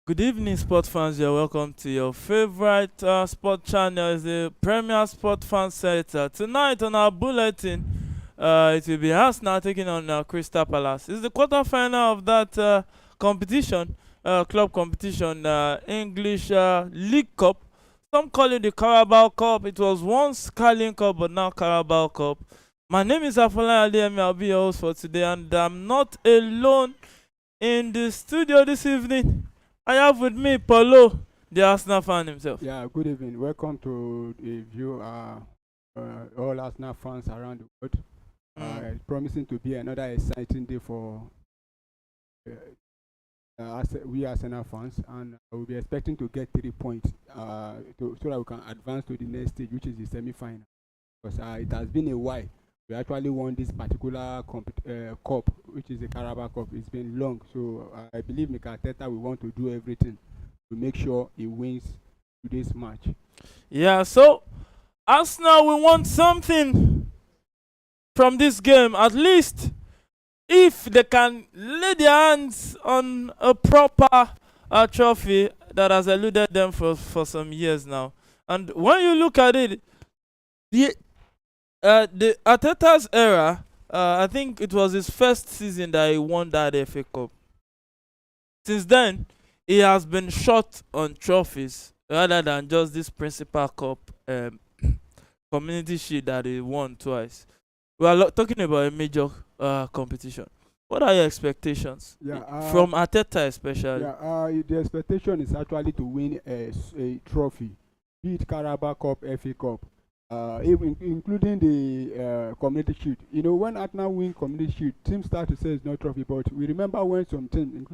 Good evening, sport fans. You're welcome to your favorite sport channel, it's the Premier Sport Fan Center. Tonight on our bulletin, it will be Arsenal taking on Crystal Palace. It's the quarterfinal of that competition, club competition, English League Cup. Some call it the Carabao Cup. It was once Carling Cup, but now Carabao Cup. My name is Afola Adeyemi. I'll be your host for today, and I'm not alone in the studio this evening. I have with me Paulo, the Arsenal fan himself. Yeah, good evening. Welcome to the view, all Arsenal fans around the world. It's promising to be another exciting day for we Arsenal fans, and we'll be expecting to get 3 points so that we can advance to the next stage, which is the semi-final. Because it has been a while. We actually won this particular cup, which is the Carabao Cup. It's been long, so I believe Mikel Arteta will want to do everything to make sure he wins today's match. Yeah, so Arsenal will want something from this game, at least if they can lay their hands on a proper trophy that has eluded them for some years now. And when you look at it, the Arteta's era, I think it was his first season that he won that FA Cup. Since then, he has been short on trophies rather than just this Principal Cup Community Shield that he won twice. We are talking about a major competition. What are your expectations? From Arteta especially? The expectation is actually to win a trophy, be it Carabao Cup, FA Cup. Even including the Community Shield. You know, when Arsenal win Community Shield, teams start to say it's not trophy, but we remember when some teams,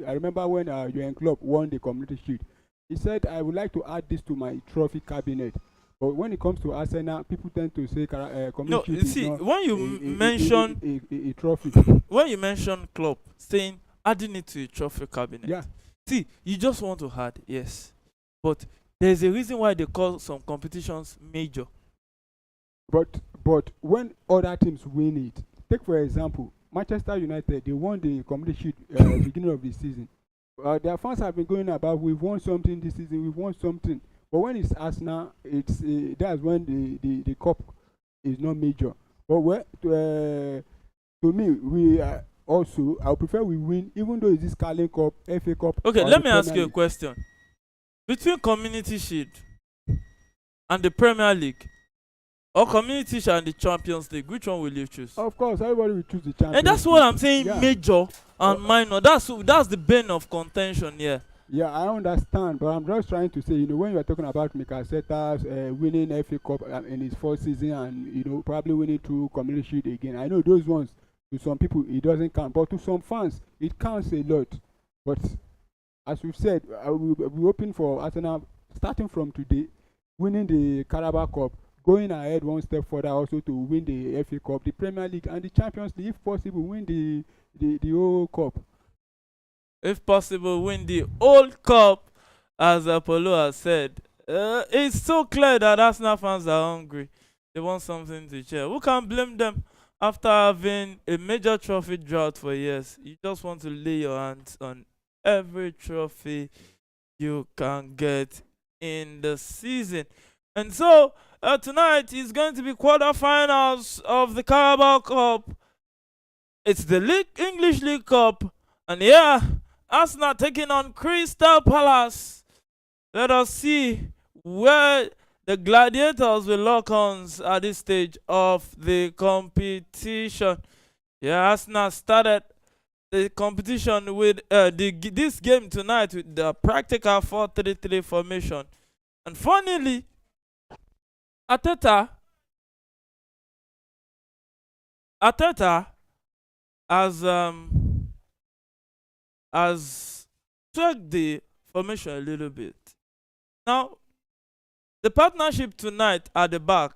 I remember when Jurgen Klopp won the Community Shield. He said, I would like to add this to my trophy cabinet. But when it comes to Arsenal, people tend to say Community Shield see, is not when you mention a trophy. When you mention Klopp saying adding it to a trophy cabinet, Yeah. See, you just want to add, yes. But there's a reason why they call some competitions major. But when other teams win it, take for example, Manchester United, they won the Community Shield beginning of the season. Their fans have been going about, we've won something this season, we've won something. But when it's Arsenal, it's that's when the cup is not major. But to me, we also, I prefer we win, even though it's this Carling Cup, FA Cup. Okay, let me ask you a question. Between Community Shield and the Premier League, or Community Shield and the Champions League, which one will you choose? Of course, everybody will choose the Champions And that's League. what I'm saying, Yeah. major and minor. That's the bane of contention here. Yeah, I understand, but I'm just trying to say, you know, when you're talking about Mikel Arteta's winning FA Cup in his first season and, you know, probably winning two Community Shield again, I know those ones, to some people, it doesn't count, but to some fans, it counts a lot. But as we've said, we're hoping for Arsenal, starting from today, winning the Carabao Cup, going ahead one step further also to win the FA Cup, the Premier League, and the Champions League, if possible, win the whole cup. If possible, win the old cup, as Apollo has said. It's so clear that Arsenal fans are hungry. They want something to cheer. Who can blame them after having a major trophy drought for years? You just want to lay your hands on every trophy you can get in the season. And so, tonight is going to be quarterfinals of the Carabao Cup. It's the English League Cup. And yeah, Arsenal taking on Crystal Palace. Let us see where the Gladiators will lock horns at this stage of the competition. Yeah, Arsenal started the competition with this game tonight with the practical 4-3-3 formation. And funnily, Arteta has tweaked the formation a little bit. Now, the partnership tonight at the back,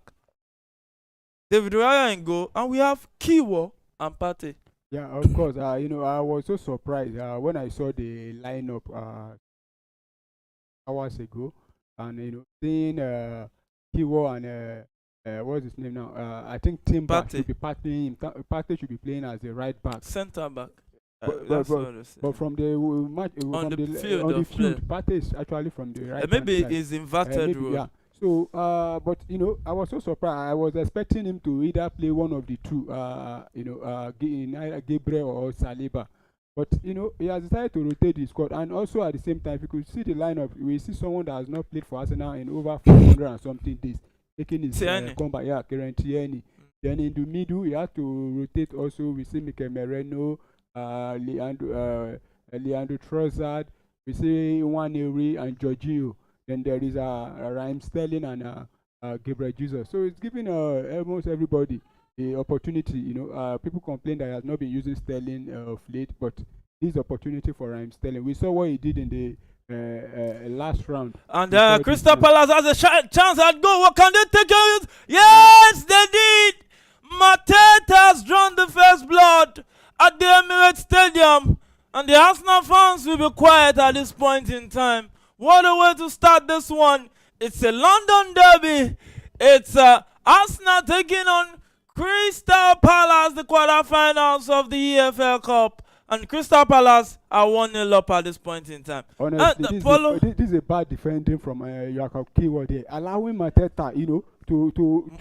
David Raya in goal, and we have Kiwo and Partey. Yeah, of course. You know, I was so surprised when I saw the lineup hours ago, and you know, seeing Kiwo and what's his name now? I think Timber Partey. should be partnering him. Partey should be playing as a right back. Centre back. That's what I say. but from the match On from the the field on the of play. field, Partey is actually from the right hand Maybe side. it's inverted Maybe role. yeah. So but I was so surprised. I was expecting him to either play one of the two, in either Gabriel or Saliba. But he has decided to rotate the squad, and also at the same time, if you could see the lineup, we see someone that has not played for Arsenal in over 400 and something days, taking his Tierney. comeback. Yeah, Tierney. Then in the middle, he had to rotate also. We see Mikel Merino, Leandro Trossard, we see Nwaneri and Jorginho. Then there is Raheem Sterling and Gabriel Jesus. So it's giving almost everybody the opportunity. People complain that he has not been using Sterling of late, but this is opportunity for Raheem Sterling. We saw what he did in the last round. And Crystal Palace has a chance at goal. What can they take it? Yes, they did. Mateta has drawn the first blood at the Emirates Stadium, and the Arsenal fans will be quiet at this point in time. What a way to start this one. It's a London derby. It's Arsenal taking on Crystal Palace, the quarterfinals of the EFL Cup. And Crystal Palace are 1-0 up at this point in time. Honestly, this is a bad defending from Jakob Keyword there, allowing Mateta, to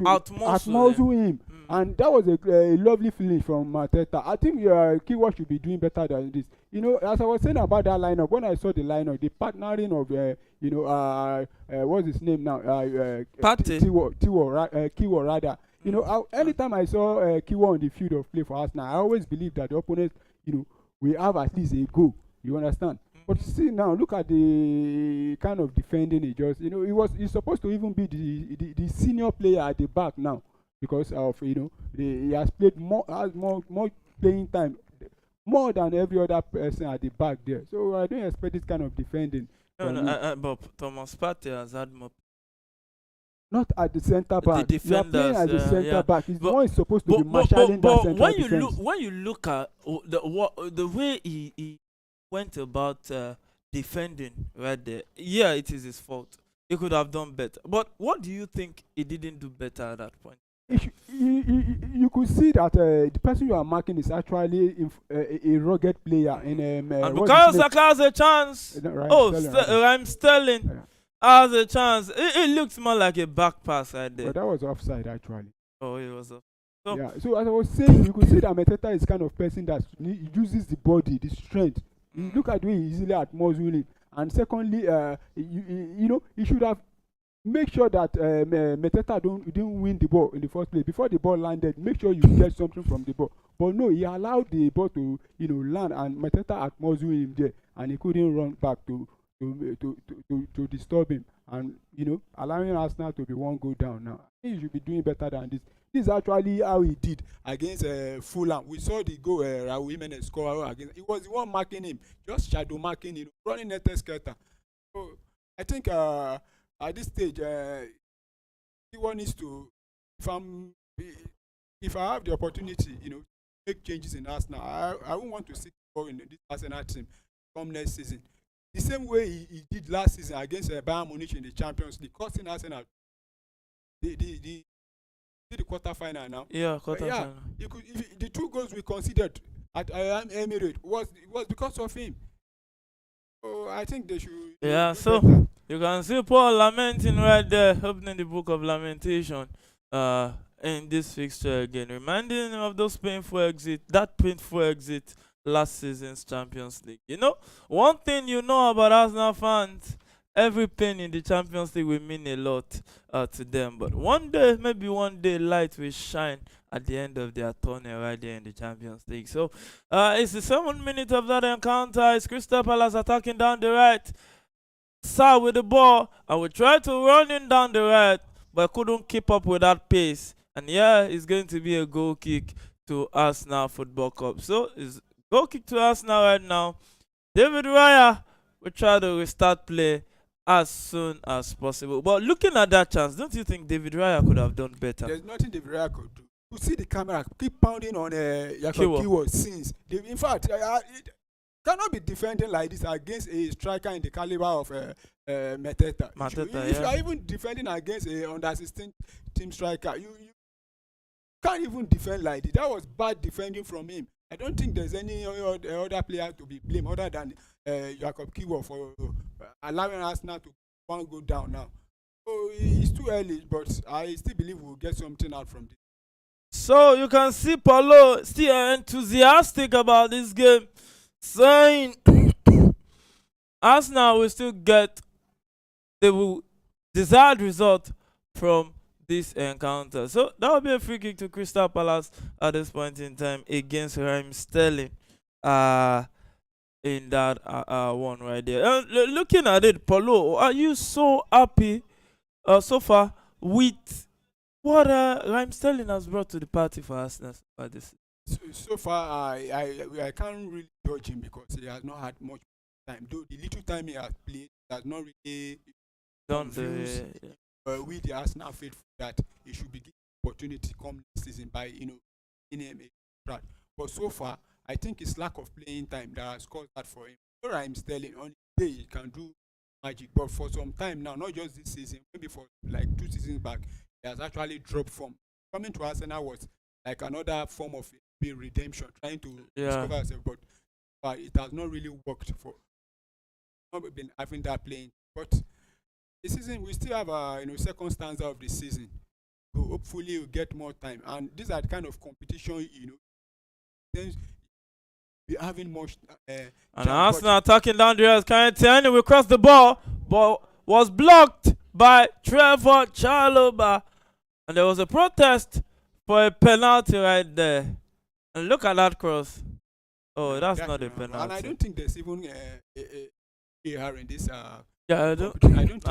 outmuscle him. And that was a lovely feeling from Mateta. I think Keyword should be doing better than this. As I was saying about that lineup, when I saw the lineup, the partnering of what's his name now? Keyword rather. Anytime I saw Keyword on the field of play for Arsenal, I always believe that the opponent, we have at least a goal. You understand? But see now, look at the kind of defending he just. He's supposed to even be the senior player at the back now, because of he has played has more playing time, more than every other person at the back there. So I don't expect this kind of defending. But Thomas Partey has had more. Not at the centre back. The You are playing as a centre back. He's But- supposed to be marshalling that central defense. when you look at the way he went about defending right there, yeah, it is his fault. He could have done better. But what do you think he didn't do better at that point? You could see that the person you are marking is actually a rugged player in And Bukayo Saka has a chance. Raheem Sterling Yeah. has a chance. It looks more like a back pass right there. But that was offside actually. Oh, it was. So, Yeah. So as I was saying, you could see that Mateta is kind of person that uses the body, the strength. You look at the way he easily outmuscling. And secondly, he should have make sure that Mateta didn't win the ball in the first place. Before the ball landed, make sure you get something from the ball. But no, he allowed the ball to land, and Mateta outmuscled him there, and he couldn't run back to disturb him, and allowing Arsenal to be one goal down. Now I think he should be doing better than this. This is actually how he did against Fulham. We saw the goal Raul Jimenez score against. It was the one marking him, just shadow marking, running net skater. So I think at this stage, one needs to, if I have the opportunity, make changes in Arsenal. I won't want to see more in this Arsenal team come next season. The same way he did last season against Bayern Munich in the Champions League, costing Arsenal the quarterfinal now. Yeah, quarterfinal. Yeah, if the 2 goals we considered at Emirates was because of him. So I think they should. Yeah, so better. You can see Paul lamenting right there, opening the book of lamentation in this fixture again, reminding him of that painful exit last season's Champions League. One thing about Arsenal fans, every pain in the Champions League will mean a lot to them. But maybe one day, light will shine at the end of their tunnel right there in the Champions League. So it's the 7th minute of that encounter. It's Crystal Palace attacking down the right. Sir with the ball, and we tried to run in down the right, but couldn't keep up with that pace. And yeah, it's going to be a goal kick to Arsenal Football Club. So it's goal kick to Arsenal right now. David Raya will try to restart play as soon as possible. But looking at that chance, don't you think David Raya could have done better? There's nothing David Raya could do. You see the camera keep pounding on Jakob Keyword since. In fact, cannot be defending like this against a striker in the caliber of Mateta. If you are even defending against a under-16 team striker, you can't even defend like this. That was bad defending from him. I don't think there's any other player to be blamed other than Jacob Kiwo for allowing Arsenal to one go down now. So it's too early, but I still believe we'll get something out from this. So you can see Paulo still enthusiastic about this game, saying Arsenal will still get the desired result from this encounter. So that will be a free kick to Crystal Palace at this point in time against Raheem Sterling. In that one right there. Looking at it, Paulo, are you so happy so far with what Raheem Sterling has brought to the party for Arsenal by this? So far, I can't really judge him because he has not had much time. Though the little time he has played, he has not really Done confused the with the Arsenal faithful that he should be given opportunity come next season by in him a track. But so far, I think it's lack of playing time that has caused that for him. So I'm Sterling on the day he can do magic, but for some time now, not just this season, maybe for like 2 seasons back, he has actually dropped form. Coming to Arsenal was like another form of redemption, trying to yeah. discover herself, but it has not really worked for not been having that playing. But this season we still have a second stanza of the season. So hopefully we'll get more time. And these are the kind of competition, then be having much And Arsenal attacking down the rest. Kante will cross the ball, but was blocked by Trevor Chalobah. And there was a protest for a penalty right there. And look at that cross. Oh, that's not a penalty. And I don't think there's even AR in this. Yeah, I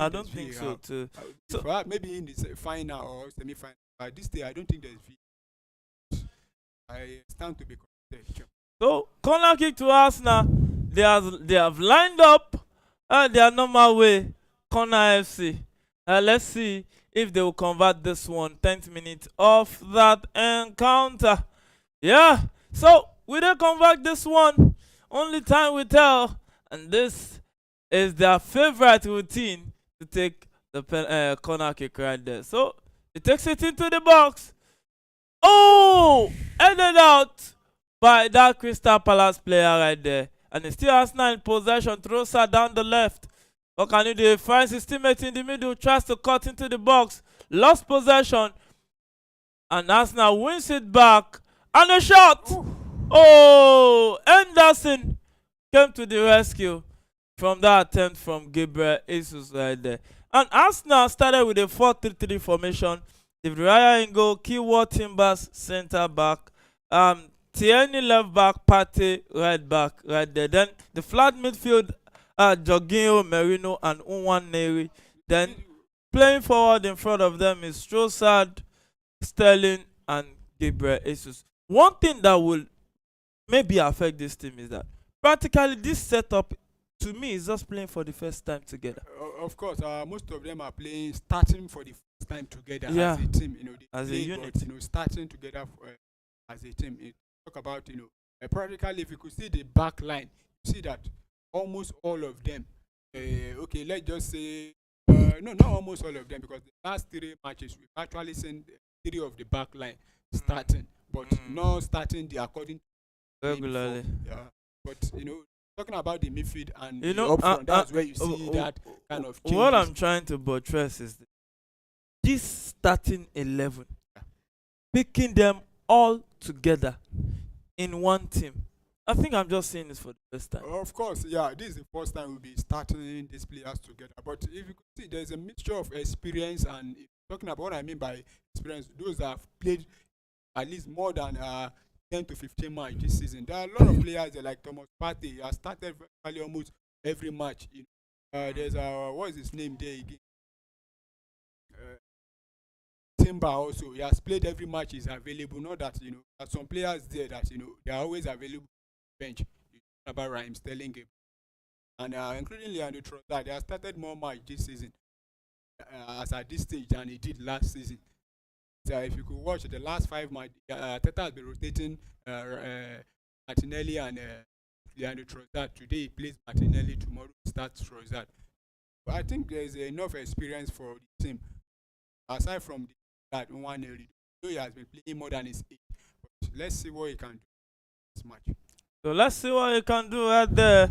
don't think so too. So perhaps maybe in the final or semi-final. But this day, I don't think there's V. I stand to be corrected. So corner kick to Arsenal. They have lined up their normal way. Corner FC. Let's see if they will convert this one. 10th minute of that encounter. Yeah. So will they convert this one? Only time will tell. And this is their favorite routine to take the corner kick right there. So he takes it into the box. Oh, ended out by that Crystal Palace player right there. And he still has 9 possession. Throws her down the left. What can he do? He finds his teammate in the middle. Tries to cut into the box. Lost possession. And Arsenal wins it back. And a shot. Ooh. Oh, Anderson came to the rescue from that attempt from Gabriel Jesus right there. And Arsenal started with a 4-3-3 formation. David Raya in goal. Keyword Timbers center back. Tierney left back. Partey right back right there. Then the flat midfield, Jorginho, Merino, and Unwan Neri. Then playing forward in front of them is Trossard, Sterling, and Gabriel Jesus. One thing that will maybe affect this team is that practically this setup to me is just playing for the first time together. Of course, most of them are playing starting for the first time together as a team. As a unit. But, starting together as a team. Talk about practically if you could see the back line, you see that almost all of them. Okay, let's just say no, not almost all of them because the last 3 matches we've actually seen 3 of the back line starting, but not starting the according to regularly. Yeah, but talking about the midfield and the up front, that's where you see that kind of changes. What I'm trying to buttress is this starting 11, picking them all together in one team. I think I'm just saying this for the first time. Of course, yeah, this is the first time we'll be starting these players together. But if you could see, there's a mixture of experience and talking about what I mean by experience, those that have played at least more than 10 to 15 matches this season. There are a lot of players like Thomas Partey has started virtually almost every match. There's what is his name there again? Timber also. He has played every match is available. Not that there's some players there that they are always available bench. About Raheem Sterling and including Leandro Trossard. They have started more match this season as at this stage than he did last season. So if you could watch the last 5 matches, Teta has been rotating Martinelli and Leandro Trossard. Today he plays Martinelli, tomorrow he starts Trossard. But I think there is enough experience for the team. Aside from that one area, though he has been playing more than his age. But let's see what he can do. this match. So let's see what he can do right there.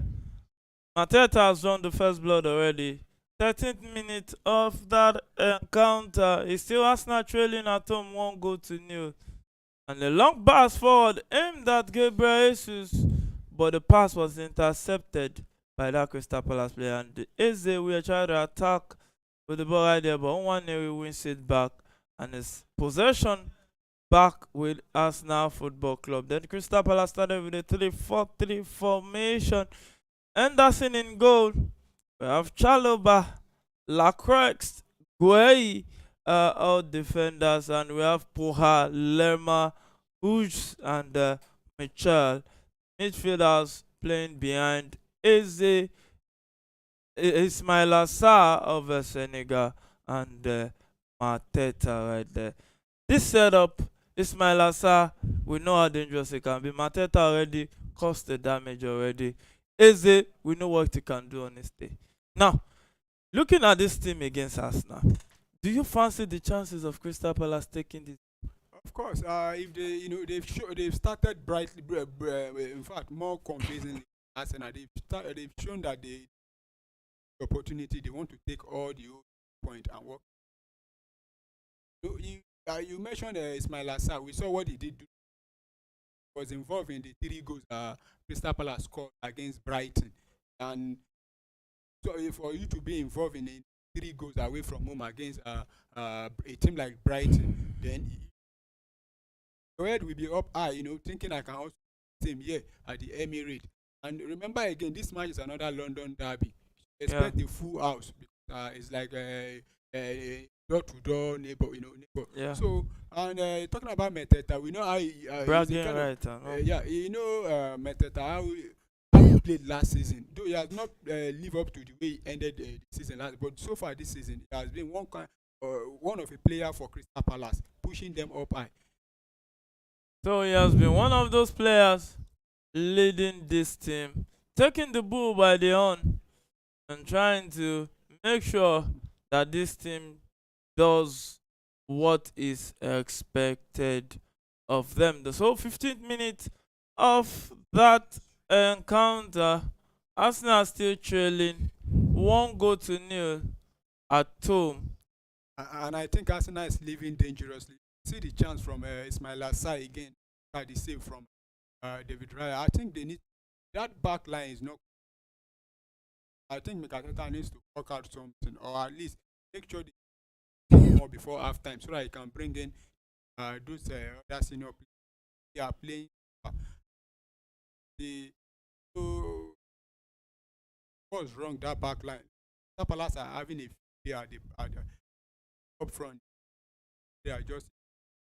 Mateta has drawn the first blood already. 13th minute of that encounter. He still Arsenal trailing at home 1-0. And a long pass forward aimed at Gabriel Jesus, but the pass was intercepted by that Crystal Palace player. And the Eze will try to attack with the ball right there, but Nwaneri wins it back, and his possession back with Arsenal Football Club. Then Crystal Palace started with a 3-4-3 formation. Anderson in goal. We have Chaloba, Lacroix, Gueye, all defenders, and we have Poha, Lerma, Hughes, and Michel. Midfielders playing behind Eze, Ismail Assar of Senegal, and Mateta right there. This setup, Ismail Assar, we know how dangerous it can be. Mateta already caused the damage already. Eze, we know what he can do on this day. Now, looking at this team against Arsenal, do you fancy the chances of Crystal Palace taking this? Of course, if they, they've started brightly, in fact, more convincingly. Arsenal, they've shown that the opportunity, they want to take all the point and work. You mentioned Ismail Assar. We saw what he did. He was involved in the 3 goals Crystal Palace scored against Brighton, and so for you to be involved in 3 goals away from home against a team like Brighton, then your head will be up high, thinking I can also team here at the Emirates. And remember again, this match is another London derby. Expect the full house, because it's like a door-to-door neighbor, neighbor. Yeah. So, and talking about Meteta, we know how bragging right. Meteta, how he played last season. Though he has not lived up to the way he ended the season last, but so far this season, he has been one of a player for Crystal Palace, pushing them up high. So he has been one of those players leading this team, taking the bull by the horn, and trying to make sure that this team does what is expected of them. So 15th minute of that encounter, Arsenal still trailing 1-0 at home. And I think Arsenal is living dangerously. See the chance from Ismail Assar again, the save from David Raya. I think they need that back line is not. I think Mikel Arteta needs to work out something, or at least make sure they more before halftime, so that he can bring in those other senior players. They are playing. So what's wrong that back line? The Palace are having a fear at the up front. They are just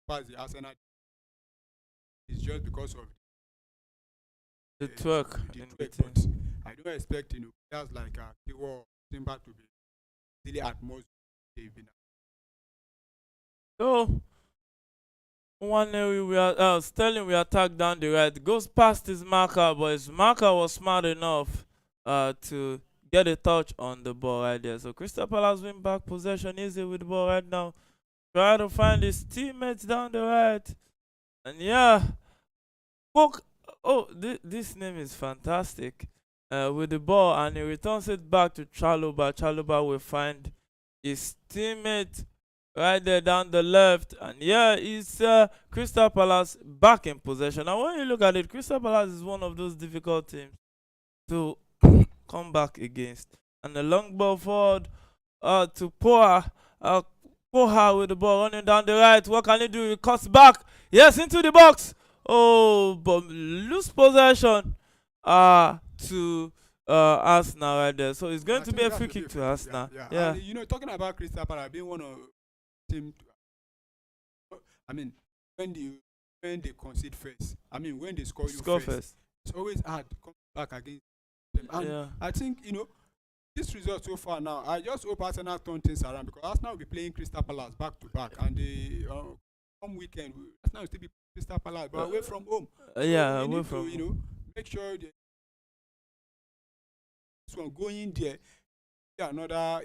past the Arsenal. It's just because of the twerk. But I don't expect players like Kiwo Timber to be really at most they've been. So 1-0, we are Sterling. We attack down the right. Goes past his marker, but his marker was smart enough to get a touch on the ball right there. So Crystal Palace win back possession easy with the ball right now. Try to find his teammates down the right, and yeah, this name is fantastic. With the ball, and he returns it back to Chaloba. Chaloba will find his teammate right there down the left, and yeah, it's Crystal Palace back in possession. And when you look at it, Crystal Palace is one of those difficult teams to come back against. And the long ball forward to Poha. Poha with the ball running down the right. What can he do? He cuts back. Yes, into the box. Oh, but lose possession to Arsenal right there. So it's going to be a free kick to Arsenal. Yeah. And, talking about Crystal Palace being one of team. I mean, when they concede first. I mean, when they score first. It's always hard to come back against them. And I think this result so far now, I just hope Arsenal turn things around, because Arsenal will be playing Crystal Palace back to back, and the home weekend Arsenal will still be Crystal Palace, but away from home. Away from home. Make sure this one going there. Another,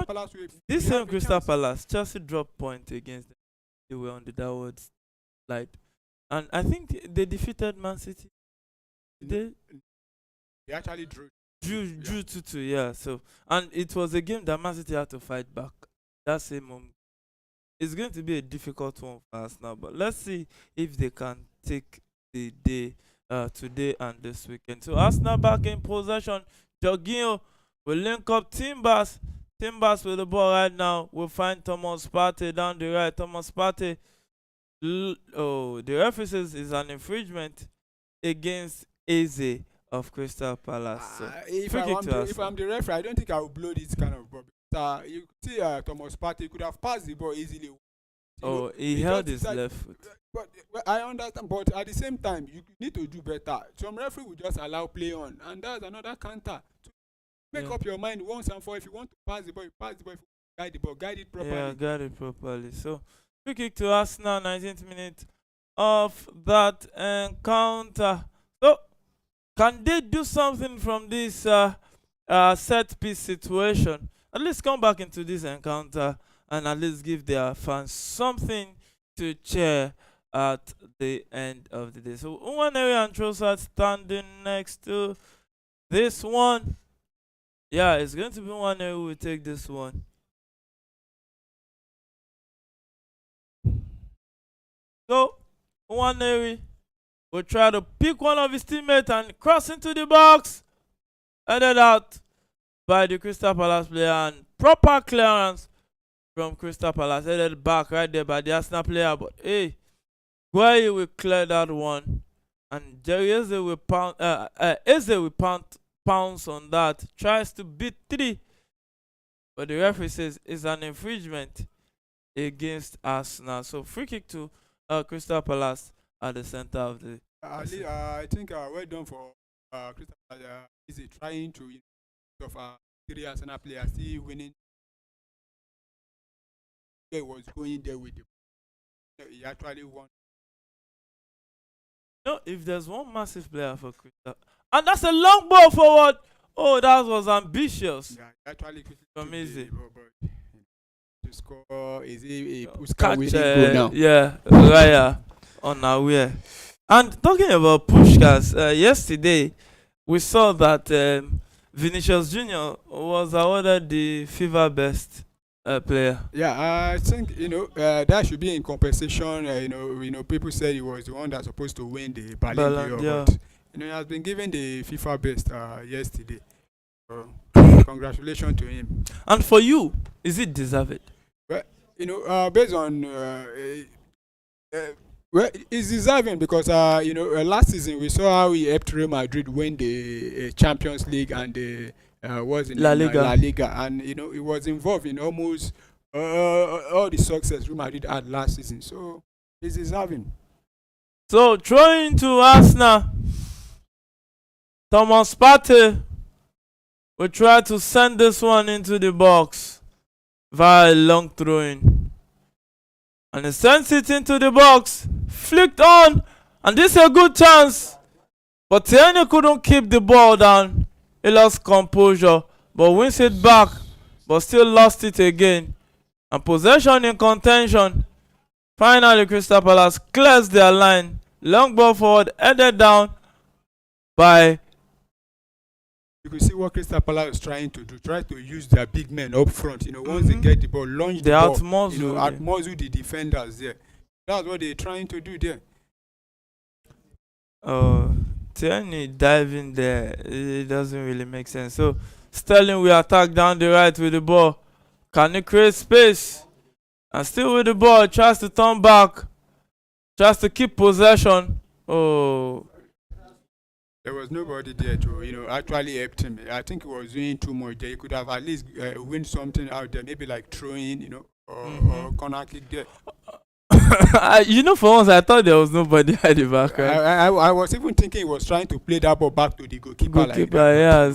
Palace this same Crystal Palace, Chelsea dropped point against them. They were on the downward slide. And I think they defeated Man City. They They actually drew. drew 2-2, yeah. So, and it was a game that Man City had to fight back. That same moment. It's going to be a difficult one for us now, but let's see if they can take the day today and this weekend. So Arsenal back in possession. Jorginho will link up Timbers. Timbers with the ball right now. We'll find Thomas Partey down the right. Thomas Partey. The referee says it's an infringement against Eze of Crystal Palace. So If I'm the referee, I don't think I will blow this kind of ball. You see, Thomas Partey could have passed the ball easily. He held his left foot. But I understand, but at the same time, you need to do better. Some referee will just allow play on, and that's another counter. So make up your mind once and for all. If you want to pass the ball, you pass the ball. If you guide the ball, guide it properly. Yeah, guide it properly. So free kick to Arsenal, 19th minute of that encounter. So can they do something from this set piece situation? At least come back into this encounter and at least give their fans something to cheer at the end of the day. So Nwaneri and Trossard standing next to this one. Yeah, it's going to be Nwaneri who will take this one. So Nwaneri will try to pick one of his teammates and cross into the box. Headed out by the Crystal Palace player, and proper clearance from Crystal Palace. Headed back right there by the Arsenal player. But hey, Gueye will clear that one. And Jerry Eze will pounce on that. Tries to beat 3. But the referee says it's an infringement against Arsenal. So free kick to Crystal Palace at the center of the. I think well done for Crystal Palace. Is trying to of 3 Arsenal players still winning. He was going there with the. He actually won. No, if there's one massive player for Crystal, and that's a long ball forward. Oh, that was ambitious. Yeah, actually from Easy. To score, is he a catch? Goal now? Yeah, Raya unaware. And talking about Puskás, yesterday we saw that Vinicius Junior was awarded the FIFA Best player. Yeah, I think that should be in compensation. People said he was the one that's supposed to win the Ballon d'Or, but he has been given the FIFA Best yesterday. So, congratulations to him. And for you, is it deserved? Well, based on well, it's deserving because last season we saw how he helped Real Madrid win the Champions League and the La Liga, and he was involved in almost all the success Real Madrid had last season, so he's deserving. So throwing to Arsenal, Thomas Partey will try to send this one into the box via a long throwing, and he sends it into the box, flicked on, and this is a good chance, but Tierney couldn't keep the ball down. He lost composure, but wins it back, but still lost it again. And possession in contention. Finally, Crystal Palace clears their line. Long ball forward, headed down by. You can see what Crystal Palace is trying to do. Try to use their big men up front. Once they get the ball, launch the ball. Outmuzzle the defenders there. That's what they're trying to do there. Tierney diving there, it doesn't really make sense. So Sterling will attack down the right with the ball. Can he create space? And still with the ball, tries to turn back, tries to keep possession. Oh, there was nobody there to actually help him. I think he was doing too much there. He could have at least win something out there, maybe like throwing, or corner kick there. For once I thought there was nobody at the back. Right? I was even thinking he was trying to play that ball back to the goalkeeper. Yeah.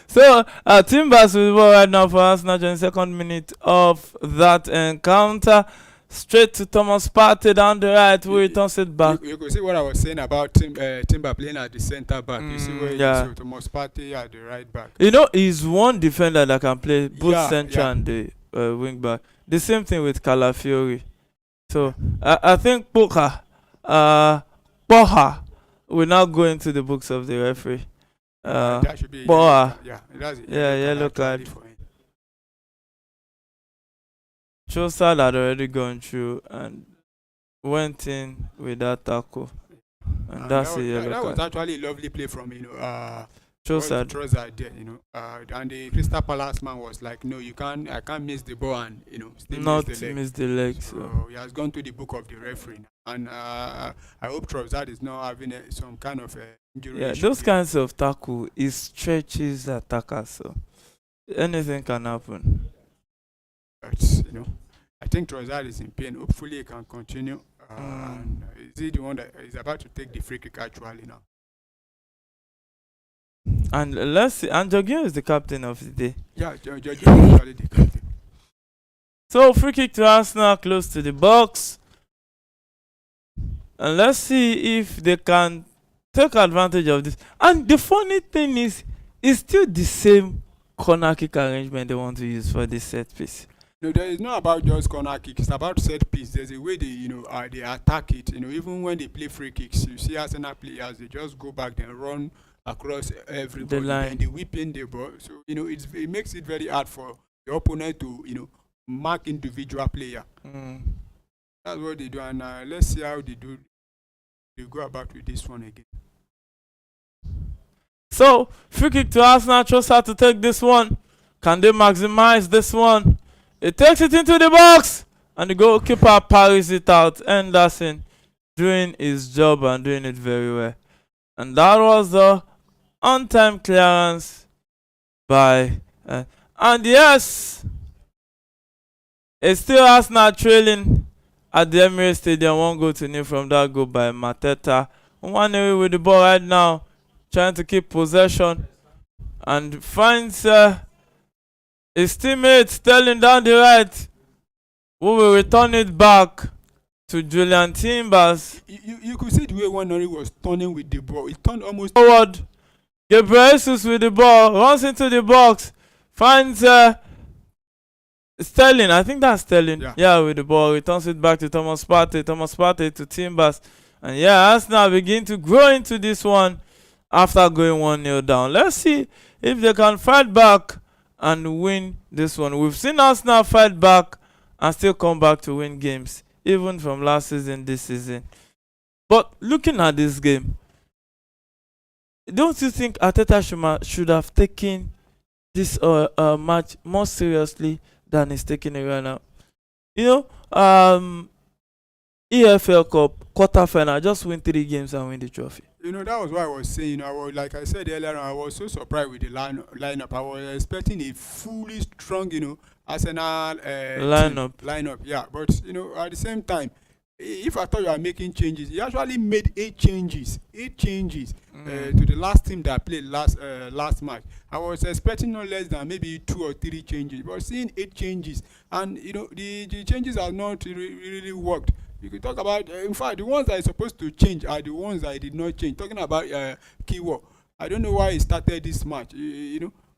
So Timbers with the ball right now for Arsenal in the 2nd minute of that encounter. Straight to Thomas Partey down the right, where he turns it back. You could see what I was saying about Timber playing at the centre back. You see where you see Thomas Partey at the right back. He's one defender that can play both central and the wing back. The same thing with Calafiori. So I think Poker Poha will now go into the books of the referee. That should be a Poha. yeah, that's a Yellow actually card. for him. Trossard had already gone through and went in with that tackle. And that's a yellow that was card. actually a lovely play from Trossard. Trossard there, and the Crystal Palace man was like, no, I can't miss the ball and still Not miss the leg. miss the leg. So he has gone to the book of the referee, and I hope Trossard is not having some kind of injury. Yeah, those kinds of tackle is stretches attackers, so anything can happen. But I think Trossard is in pain. Hopefully he can continue. And is he the one that is about to take the free kick actually now? And let's see. And Jorginho is the captain of the day. Yeah, Jorginho is actually the captain. So free kick to Arsenal close to the box. And let's see if they can take advantage of this. And the funny thing is, it's still the same corner kick arrangement they want to use for this set piece. No, there is not about just corner kick. It's about set piece. There's a way they they attack it. Even when they play free kicks, you see Arsenal players, they just go back and run across everybody, The line. and they whip in the ball. So it makes it very hard for the opponent to mark individual player. That's what they do, and let's see how they go about with this one again. So free kick to Arsenal. Trossard to take this one. Can they maximize this one? It takes it into the box, and the goalkeeper parries it out. Anderson doing his job and doing it very well. And that was the on-time clearance by... and yes, it's still Arsenal trailing at the Emirates Stadium. 1-0 from that goal by Mateta. One away with the ball right now, trying to keep possession, and finds... his teammate Sterling down the right, who will return it back to Julian Timbers. You could see the way Wanori was turning with the ball. It turned almost forward. Gabriel Jesus with the ball, runs into the box, finds Sterling. I think that's Sterling. Yeah, with the ball, returns it back to Thomas Partey. Thomas Partey to Timbers. And yeah, Arsenal begin to grow into this one after going 1-0 down. Let's see if they can fight back and win this one. We've seen Arsenal fight back and still come back to win games, even from last season, this season. But looking at this game, don't you think Arteta should have taken this match more seriously than he's taking it right now? EFL Cup quarterfinal, just win 3 games and win the trophy. That was what I was saying. Like I said earlier, I was so surprised with the lineup. I was expecting a fully strong, Arsenal lineup. Yeah, but at the same time, if I thought you were making changes, he actually made 8 changes. 8 changes to the last team that played last match. I was expecting no less than maybe 2 or 3 changes, but seeing 8 changes, and the changes have not really worked. You could talk about, in fact, the ones that are supposed to change are the ones that I did not change. Talking about Kiwo, I don't know why he started this match,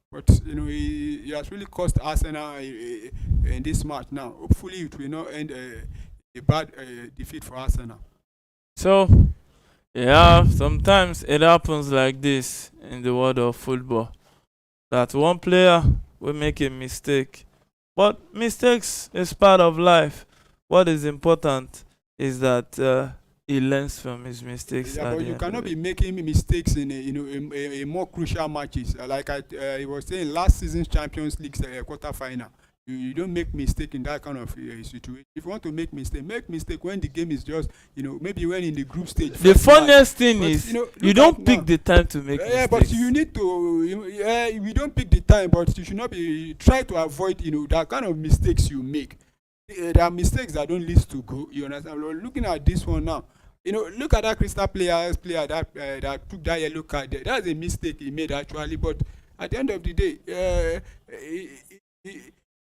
but he has really cost Arsenal in this match. Now, hopefully, it will not end a bad defeat for Arsenal. So, yeah, sometimes it happens like this in the world of football, that one player will make a mistake, but mistakes is part of life. What is important is that he learns from his mistakes. Yeah, but you cannot be making mistakes in a more crucial matches. Like I was saying, last season's Champions League quarterfinal, you don't make mistake in that kind of situation. If you want to make mistake when the game is just maybe when in the group stage. The funniest thing is you don't pick the time to make mistakes. Yeah, but you need to. We don't pick the time, but you should not be try to avoid that kind of mistakes you make. There are mistakes that don't lead to goal. You understand? Looking at this one now, look at that Crystal player that took that yellow card there. That's a mistake he made actually, but at the end of the day,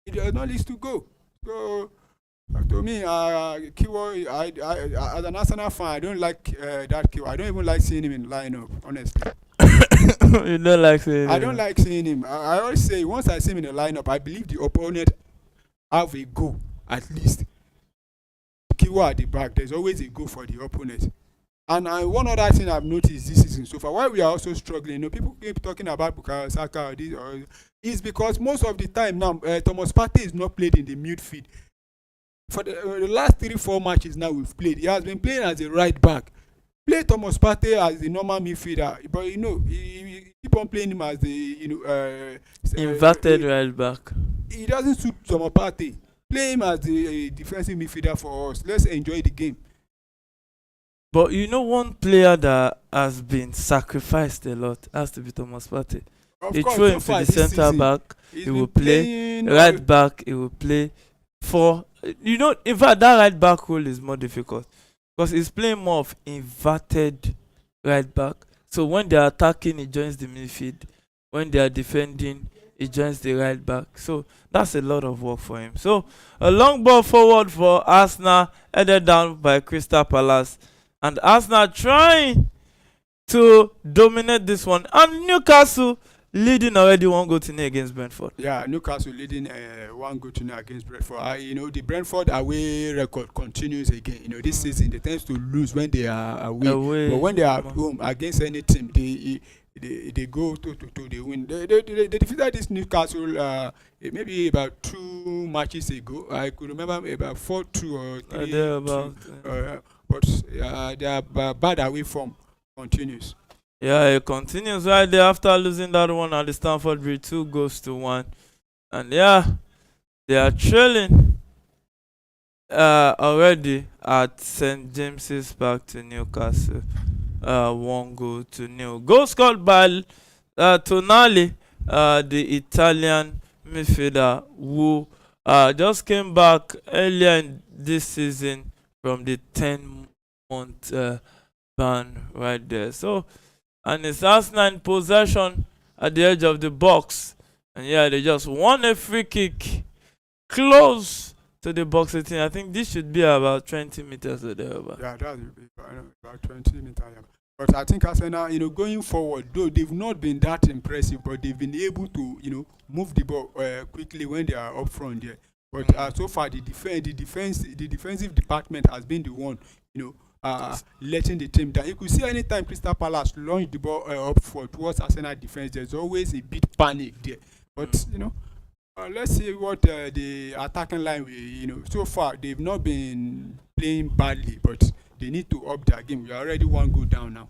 it does not lead to goal. So to me, Kiwo, I as an Arsenal fan, I don't like that Kiwo. I don't even like seeing him in lineup, honestly. You don't like seeing him? I don't like seeing him. I always say once I see him in the lineup, I believe the opponent have a goal. At least keyword at the back, there's always a goal for the opponent. And one other thing I've noticed this season so far, why we are also struggling, people keep talking about Bukayo Saka or this, or is because most of the time now, Thomas Partey is not played in the midfield. For the last 3-4 matches now we've played, he has been playing as a right back. Play Thomas Partey as the normal midfielder, but he keep on playing him as the inverted right back. He doesn't suit Thomas Partey. Play him as the defensive midfielder for us. Let's enjoy the game. But one player that has been sacrificed a lot has to be Thomas Partey. They throw him to the centre back, he will play. Right back, he will play. In fact, that right back role is more difficult because he's playing more of inverted right back. So when they are attacking, he joins the midfield. When they are defending, he joins the right back. So that's a lot of work for him. So a long ball forward for Arsenal, headed down by Crystal Palace. And Arsenal trying to dominate this one. And Newcastle leading already 1-0 against Brentford. Yeah, Newcastle leading 1-0 against Brentford. The Brentford away record continues again. This season they tend to lose when they are away. But when they are at home against any team, they go to the win. They defeated this Newcastle maybe about 2 matches ago. I could remember about 4-2 or 3-2. But their bad away form continues. Yeah, it continues right there after losing that one at the Stamford Bridge, 2-1. And yeah, they are trailing already at St. James's Park to Newcastle. 1-0. Goal scored by Tonali, the Italian midfielder who just came back earlier in this season from the 10-month ban right there. So, and it's Arsenal in possession at the edge of the box. And yeah, they just won a free kick close to the box 18. I think this should be about 20 meters or thereabout. Yeah, that's about 20 meters. But I think Arsenal, going forward, though they've not been that impressive, but they've been able to, move the ball quickly when they are up front there. But so far, the defensive department has been the one, letting the team down. You could see anytime Crystal Palace launch the ball up towards Arsenal defense, there's always a bit panic there. But let's see what the attacking line will. So far they've not been playing badly, but they need to up their game. We are already 1 goal down now.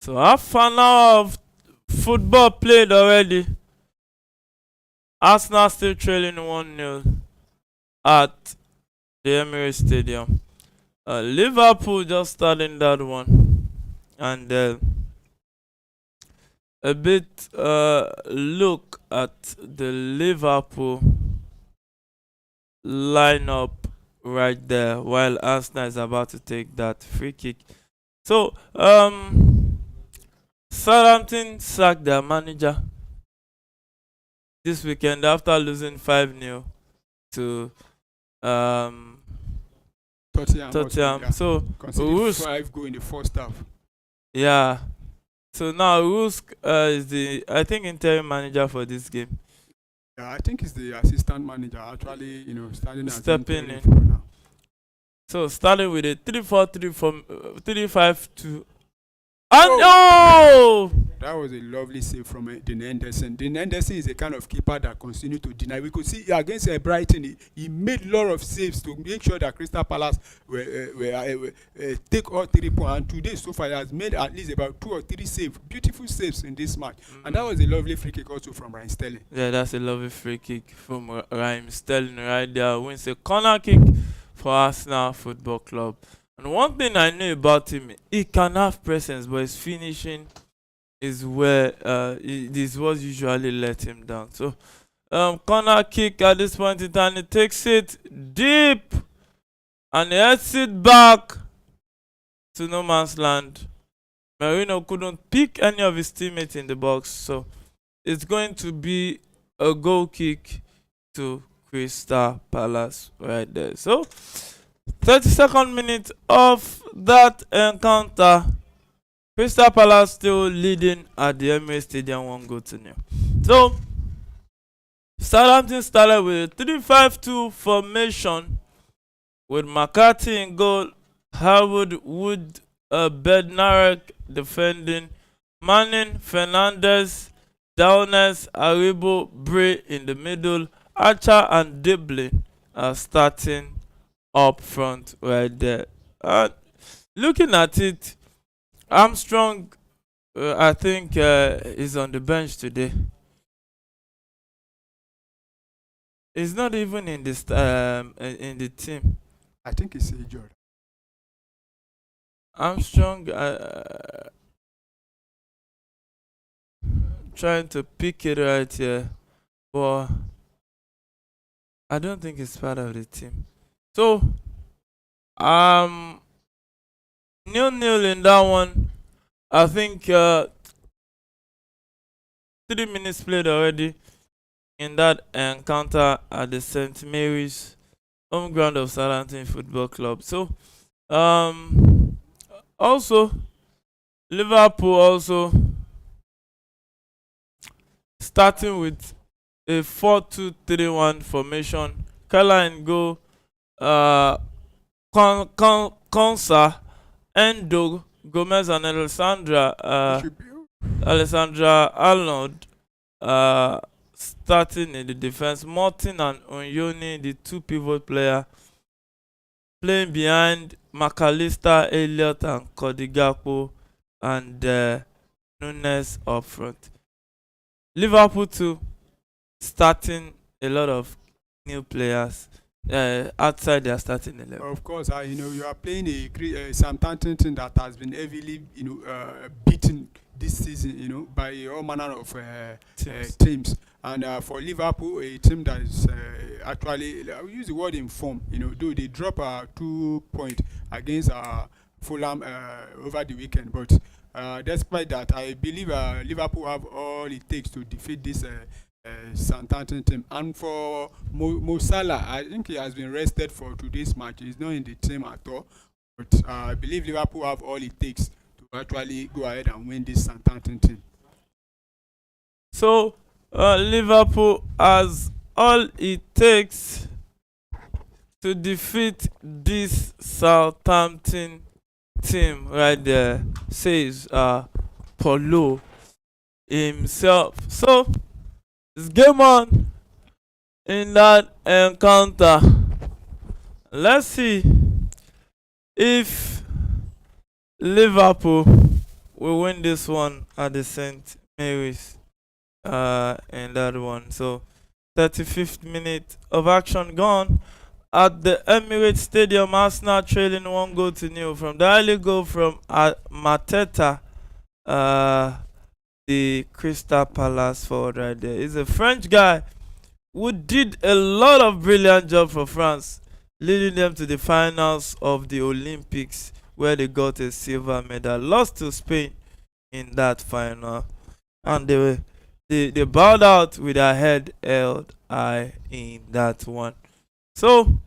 So half an hour of football played already. Arsenal still trailing 1-0 at the Emirates Stadium. Liverpool just starting that one, and a bit look at the Liverpool lineup right there while Arsenal is about to take that free kick. So Southampton sacked their manager this weekend after losing 5-0 to Tottenham. Yeah. So Rusk 5 goals in the first half. Yeah. So now Rusk is the interim manager for this game. Yeah, I think he's the assistant manager actually. Stepping in. Now. So starting with a 3-4-3 from 3-5-2. And that was a lovely save from Dean Henderson. Dean Henderson is a kind of keeper that continues to deny. We could see against Brighton, he made a lot of saves to make sure that Crystal Palace take all 3 points. And today, so far, he has made at least about 2 or 3 saves, beautiful saves in this match. And that was a lovely free kick also from Raheem Sterling. Yeah, that's a lovely free kick from Raheem Sterling right there. Wins a corner kick for Arsenal Football Club. And one thing I know about him, he can have presence, but his finishing is where this was usually let him down. So corner kick at this point in time, he takes it deep and he heads it back to no man's land. Merino couldn't pick any of his teammates in the box, so it's going to be a goal kick to Crystal Palace right there. So 32nd minute of that encounter, Crystal Palace still leading at the Emirates Stadium 1-0. So Southampton started with a 3-5-2 formation with McCarthy in goal, Harwood, Wood, Bednarek defending, Manning, Fernandez, Downes, Aribo, Bray in the middle, Archer and Dibley are starting up front right there. Looking at it, Armstrong, I think, is on the bench today. He's not even in the team. I think it's injured. Armstrong, trying to pick it right here, but I don't think it's part of the team. So, 0-0 in that one. I think 3 minutes played already in that encounter at the St. Mary's home ground of Southampton Football Club. So, also Liverpool also starting with a 4-2-3-1 formation. Caroline go, Konsa, Endo, Gomez and Alessandra Arnold starting in the defense. Martin and Onyoni, the two pivot player, playing behind McAllister, Elliott and Kodigapo, and Nunes up front. Liverpool too starting a lot of new players outside their starting 11. Of course, you are playing a Southampton team that has been heavily, beaten this season, by all manner of teams. And for Liverpool, a team that is actually, I will use the word informed, though they drop 2 points against Fulham over the weekend. But despite that, I believe Liverpool have all it takes to defeat this Southampton team. And for Mo Salah, I think he has been rested for today's match. He's not in the team at all. But I believe Liverpool have all it takes to actually go ahead and win this Southampton team. So Liverpool has all it takes to defeat this Southampton team right there, says Paulo himself. So it's game on in that encounter. Let's see if Liverpool will win this one at the St. Mary's in that one. So 35th minute of action gone at the Emirates Stadium. Arsenal trailing 1-0 from the early goal from Mateta, the Crystal Palace forward right there. He's a French guy who did a lot of brilliant job for France, leading them to the finals of the Olympics, where they got a silver medal. Lost to Spain in that final, and they bowed out with their head held high in that one. So,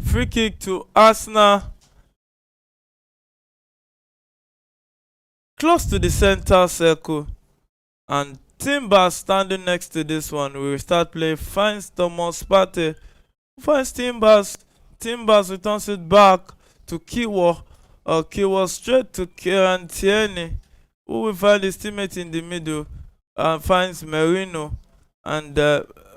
free kick to Arsenal, close to the center circle, and Timber standing next to this one. We will start play. Finds Thomas Partey. Finds Timbers. Timbers returns it back to Kiwo. Kiwo straight to Kieran Tierney, who will find his teammate in the middle and finds Merino. And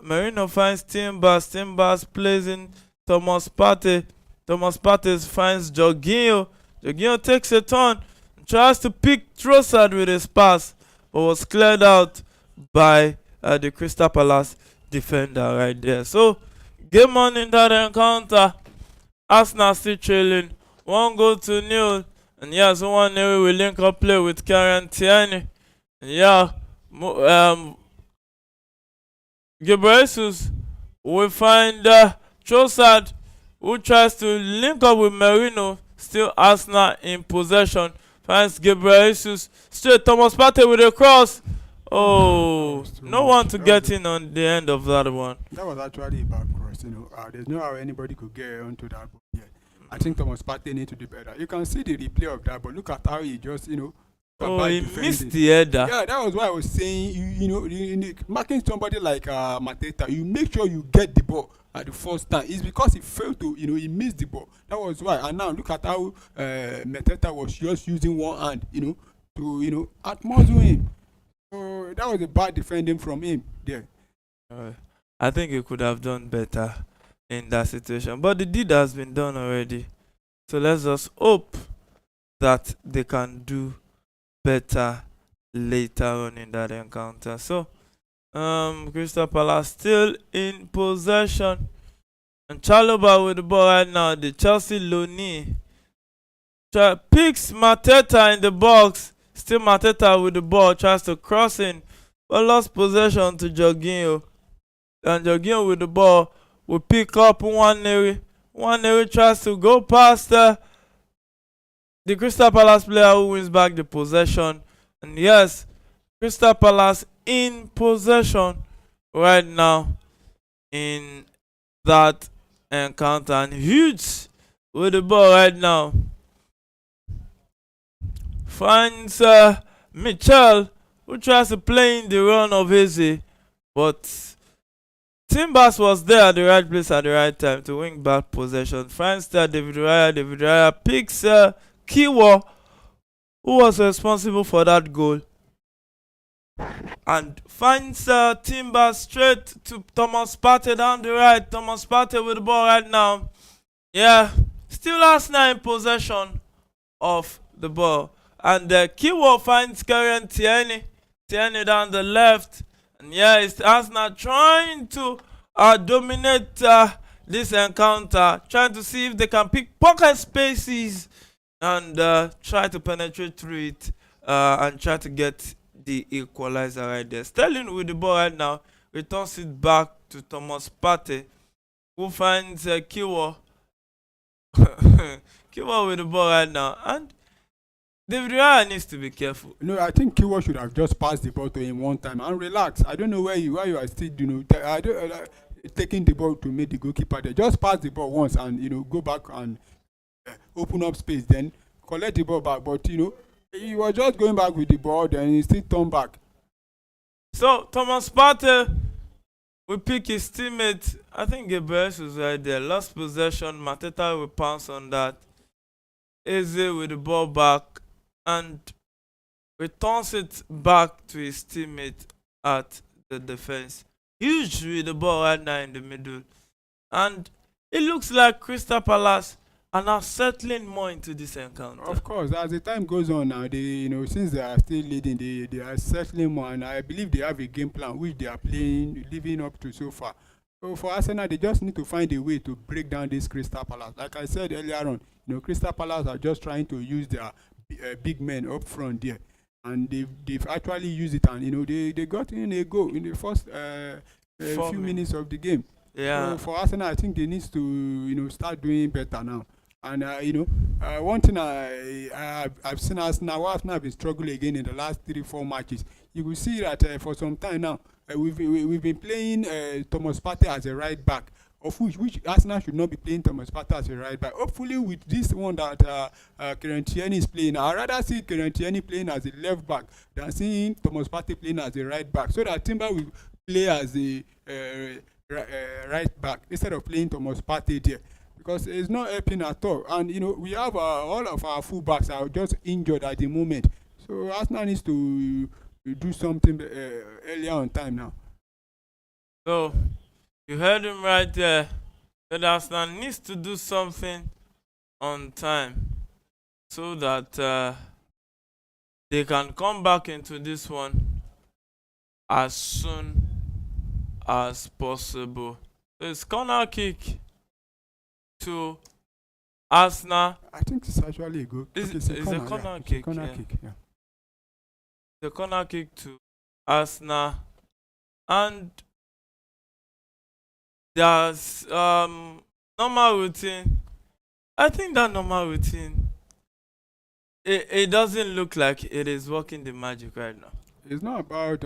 Merino finds Timbers. Timbers plays in Thomas Partey. Thomas Partey finds Jorginho. Jorginho takes a turn, tries to pick Trossard with his pass, but was cleared out by the Crystal Palace defender right there. So, game on in that encounter. Arsenal still trailing 1-0. And yeah, so 1-0 we link up play with Kieran Tierney. And yeah, Gebreyesus will find Trossard, who tries to link up with Merino. Still Arsenal in possession. Finds Gebreyesus. Straight Thomas Partey with a cross. Oh, no one to get in on the end of that one. That was actually a bad cross. There's no how anybody could get onto that ball. Yeah. I think Thomas Partey need to do better. You can see the replay of that, but look at how he just, Oh, bad he missed defending. the header. Yeah, that was why I was saying, marking somebody like Mateta, you make sure you get the ball at the first time. It's because he failed to, he missed the ball. That was why. And now look at how Mateta was just using one hand, to, outmuscle him. So that was a bad defending from him there. I think he could have done better in that situation, but the deed has been done already. So let's just hope that they can do better later on in that encounter. So, Crystal Palace still in possession, and Chalobah with the ball right now. The Chelsea loanee picks Mateta in the box. Still Mateta with the ball, tries to cross in, but lost possession to Jorginho. And Jorginho with the ball will pick up Nwaneri. Nwaneri tries to go past the Crystal Palace player, who wins back the possession. And yes, Crystal Palace in possession right now in that encounter. And Hughes with the ball right now finds Mitchell, who tries to play in the run of Eze, but Timbers was there at the right place at the right time to win back possession. Finds David Raya. David Raya picks Kiwo, who was responsible for that goal, and finds Timbers straight to Thomas Partey down the right. Thomas Partey with the ball right now. Yeah, still Arsenal in possession of the ball. And Kiwo finds Karen Tierney. Tierney down the left. And yeah, it's Arsenal trying to dominate this encounter, trying to see if they can pick pocket spaces and try to penetrate through it and try to get the equalizer right there. Sterling with the ball right now returns it back to Thomas Partey, who finds Kiwo. Kiwo with the ball right now, and David Raya needs to be careful. No, I think Kiwo should have just passed the ball to him one time and relax. I don't know why you are still, taking the ball to make the goalkeeper there. Just pass the ball once and go back and open up space. Then collect the ball back. But he was just going back with the ball. Then he still turned back. So Thomas Partey will pick his teammate. I think Gabriel was right there. Lost possession. Mateta will pounce on that. Eze with the ball back and returns it back to his teammate at the defense. Huge with the ball right now in the middle. And it looks like Crystal Palace are now settling more into this encounter. Of course, as the time goes on now, they since they are still leading, they are settling more, and I believe they have a game plan which they are playing, living up to so far. So for Arsenal, they just need to find a way to break down this Crystal Palace. Like I said earlier on, Crystal Palace are just trying to use their big men up front there, and they've actually used it, and they got in a goal in the first few minutes of the game. Yeah. So for Arsenal, I think they need to start doing better now. And one thing I've seen Arsenal have been struggling again in the last 3-4 matches. You will see that for some time now we've been playing Thomas Partey as a right back, of which Arsenal should not be playing Thomas Partey as a right back. Hopefully with this one that Kieran Tierney is playing, I'd rather see Kieran Tierney playing as a left back than seeing Thomas Partey playing as a right back, so that Timber will play as a right back instead of playing Thomas Partey there, because it's not helping at all. And we have all of our fullbacks are just injured at the moment, so Arsenal needs to do something earlier on time now. So you heard him right there. That Arsenal needs to do something on time so that they can come back into this one as soon as possible. So it's corner kick to Arsenal. I think it's actually a good. It's a corner kick. Yeah. The corner kick to Arsenal, and there's normal routine. I think that normal routine, it doesn't look like it is working the magic right now. It's not about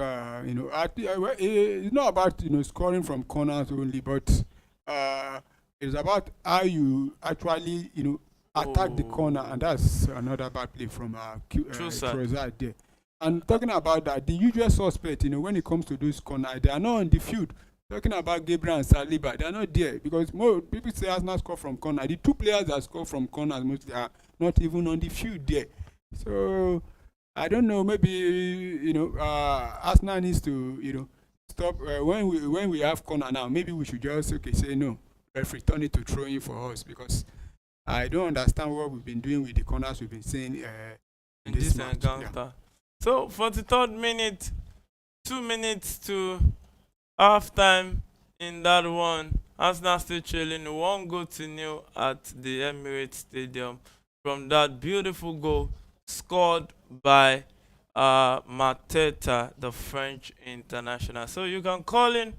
it's not about scoring from corners only, but it's about how you actually attack the corner, and that's another bad play from Trossard there. And talking about that, the usual suspect, when it comes to those corners, they are not on the field. Talking about Gabriel and Saliba, they are not there because more people say Arsenal score from corner. The two players that score from corners mostly are not even on the field there. So I don't know. Maybe Arsenal needs to stop when we have corner now. Maybe we should just say no. Referee turn it to throwing for us because I don't understand what we've been doing with the corners we've been seeing in this encounter. Yeah. So 43rd minute, 2 minutes to half time in that one. Arsenal still trailing 1-0 at the Emirates Stadium from that beautiful goal scored by Mateta, the French international. So you can call in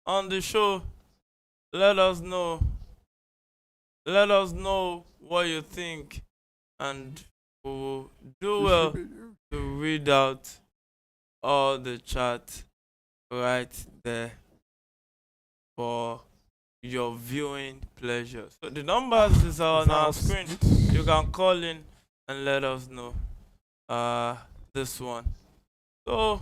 on the show. Let us know what you think, and we will do well to read out all the chat right there for your viewing pleasure. So the numbers is on our screen. You can call in and let us know this one. So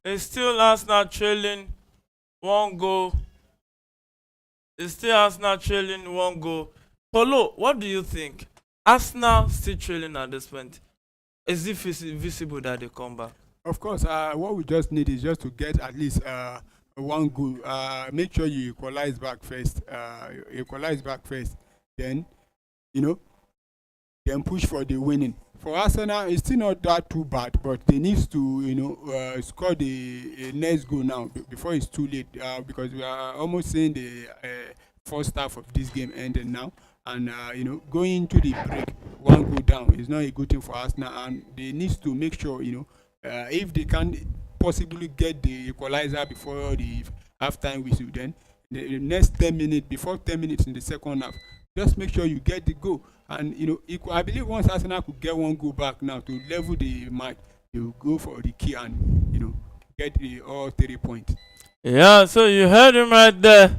it's still Arsenal trailing 1 goal. It's still Arsenal trailing 1 goal. Polo, what do you think? Arsenal still trailing at this point. Is it visible that they come back? Of course. What we just need is just to get at least 1 goal. Make sure you equalize back first. Then, then push for the winning. For Arsenal, it's still not that too bad, but they need to, score the next goal now before it's too late. Because we are almost seeing the first half of this game ending now, and going into the break, 1 goal down is not a good thing for Arsenal, and they need to make sure, if they can possibly get the equalizer before the halftime whistle, then the next 10 minutes, before 10 minutes in the second half, just make sure you get the goal. And I believe once Arsenal could get 1 goal back now to level the match, they will go for the key and get all 3 points. Yeah, so you heard him right there.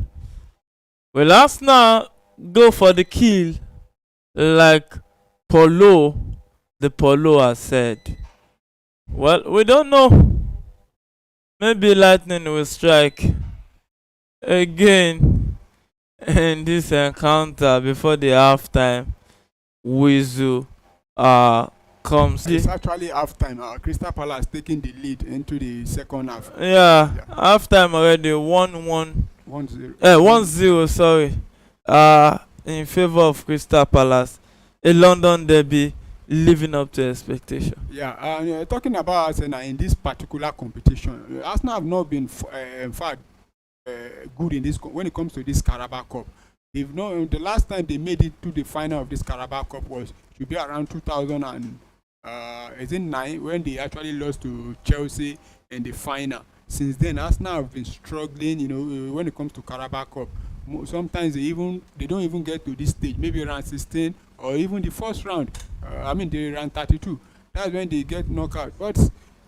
Will Arsenal go for the kill like the Polo has said? Well, we don't know. Maybe lightning will strike again in this encounter before the halftime whistle comes. It's actually halftime. Crystal Palace taking the lead into the second half. Yeah. Halftime already 1-1. 1-0. 1-0, sorry. In favor of Crystal Palace. A London derby living up to expectation. Yeah, talking about Arsenal in this particular competition, Arsenal have not been in fact good in this when it comes to this Carabao Cup. They've not, the last time they made it to the final of this Carabao Cup should be around 2009 when they actually lost to Chelsea in the final. Since then, Arsenal have been struggling, when it comes to Carabao Cup. Sometimes they don't even get to this stage, maybe round 16 or even the first round. The round 32. That's when they get knocked out.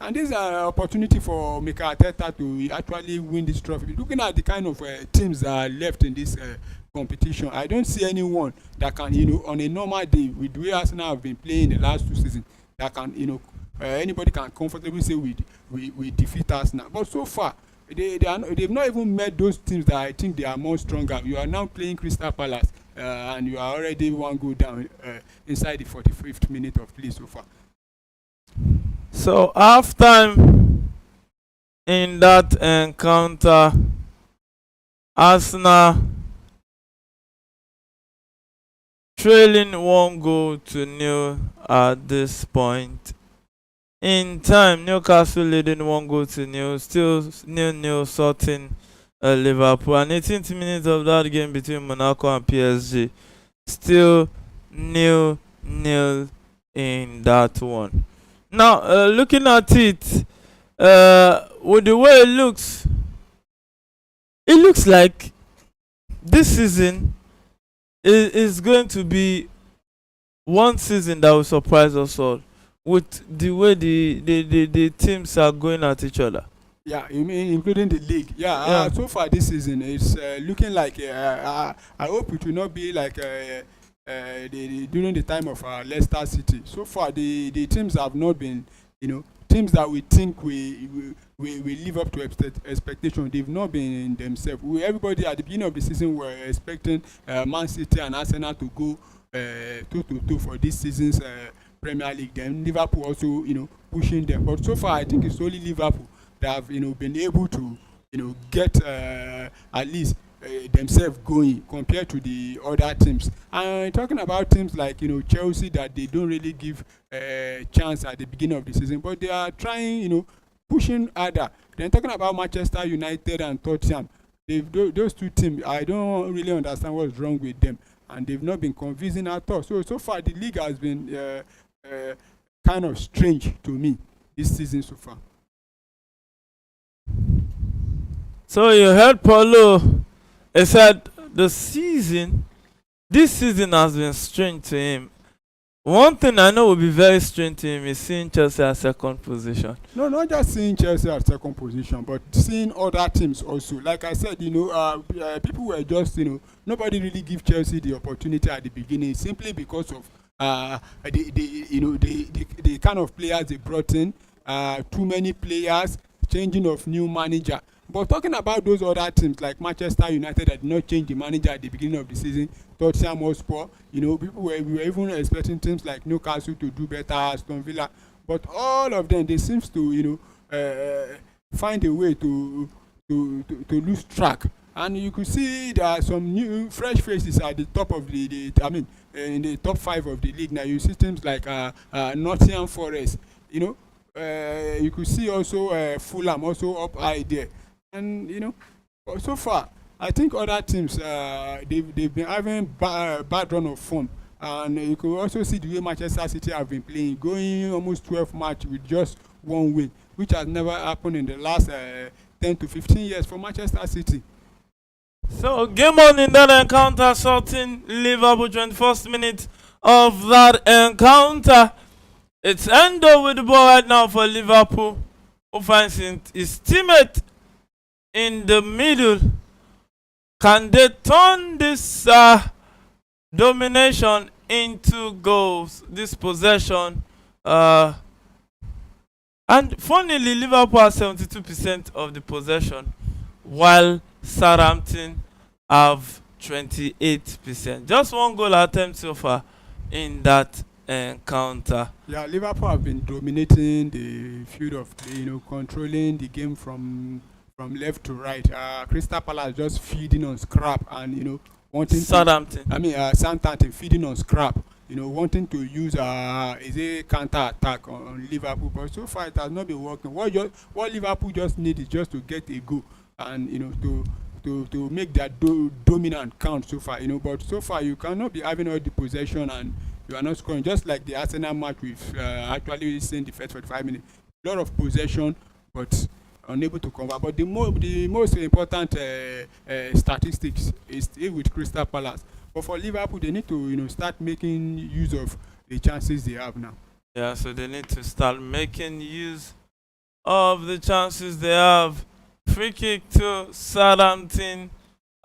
And this is an opportunity for Mikel Arteta to actually win this trophy. Looking at the kind of teams that are left in this competition, I don't see anyone that can, on a normal day, with the way Arsenal have been playing the last 2 seasons, that can, anybody can comfortably say we defeat Arsenal. But so far, they've not even met those teams that I think they are more stronger. You are now playing Crystal Palace, and you are already 1 goal down inside the 45th minute of play so far. So halftime in that encounter, Arsenal trailing 1-0 at this point in time. Newcastle leading 1-0, still 0-0 sorting Liverpool. And 18th minute of that game between Monaco and PSG, still 0-0 in that one. Now, looking at it, with the way it looks like this season is going to be one season that will surprise us all with the way the teams are going at each other. Yeah, you mean including the league? Yeah. Yeah. So far this season, it's looking like. I hope it will not be like during the time of Leicester City. So far, the teams have not been, teams that we think we live up to expectation. They've not been in themselves. Everybody at the beginning of the season were expecting Man City and Arsenal to go toe to toe for this season's Premier League. Then Liverpool also, pushing them. But so far, I think it's only Liverpool that have, been able to, get at least themselves going compared to the other teams. And talking about teams like, Chelsea, that they don't really give chance at the beginning of the season, but they are trying, pushing harder. Then talking about Manchester United and Tottenham, those two teams, I don't really understand what's wrong with them, and they've not been convincing at all. So far the league has been kind of strange to me this season so far. So you heard Paulo. He said this season has been strange to him. One thing I know will be very strange to him is seeing Chelsea at second position. No, not just seeing Chelsea at second position, but seeing other teams also. Like I said, people were just, nobody really give Chelsea the opportunity at the beginning simply because of the kind of players they brought in, too many players, changing of new manager. But talking about those other teams like Manchester United that did not change the manager at the beginning of the season, Tottenham Hotspur, we were even expecting teams like Newcastle to do better, Aston Villa, but all of them, they seems to find a way to lose track. And you could see there are some new fresh faces at the top of in the top 5 of the league now. You see teams like Nottingham Forest, you could see also Fulham also up high there. And so far I think other teams they've been having bad run of form, and you could also see the way Manchester City have been playing, going almost 12 matches with just one win, which has never happened in the last 10 to 15 years for Manchester City. So game on in that encounter, sorting Liverpool 21st minute of that encounter. It's Endo with the ball right now for Liverpool, who finds his teammate in the middle. Can they turn this domination into goals, this possession? And funnily, Liverpool has 72% of the possession, while Southampton have 28%. Just one goal attempt so far in that encounter. Yeah, Liverpool have been dominating the field of play, controlling the game from left to right. Crystal Palace just feeding on scrap and wanting Southampton feeding on scrap. Wanting to use a counter attack on Liverpool, but so far it has not been working. What Liverpool just need is just to get a goal and to make that dominant count so far. But so far you cannot be having all the possession and you are not scoring. Just like the Arsenal match, we've actually seen the first 45 minutes, a lot of possession but unable to convert. But the most important statistics is still with Crystal Palace. But for Liverpool, they need to start making use of the chances they have now. Yeah, so they need to start making use of the chances they have. Free kick to Southampton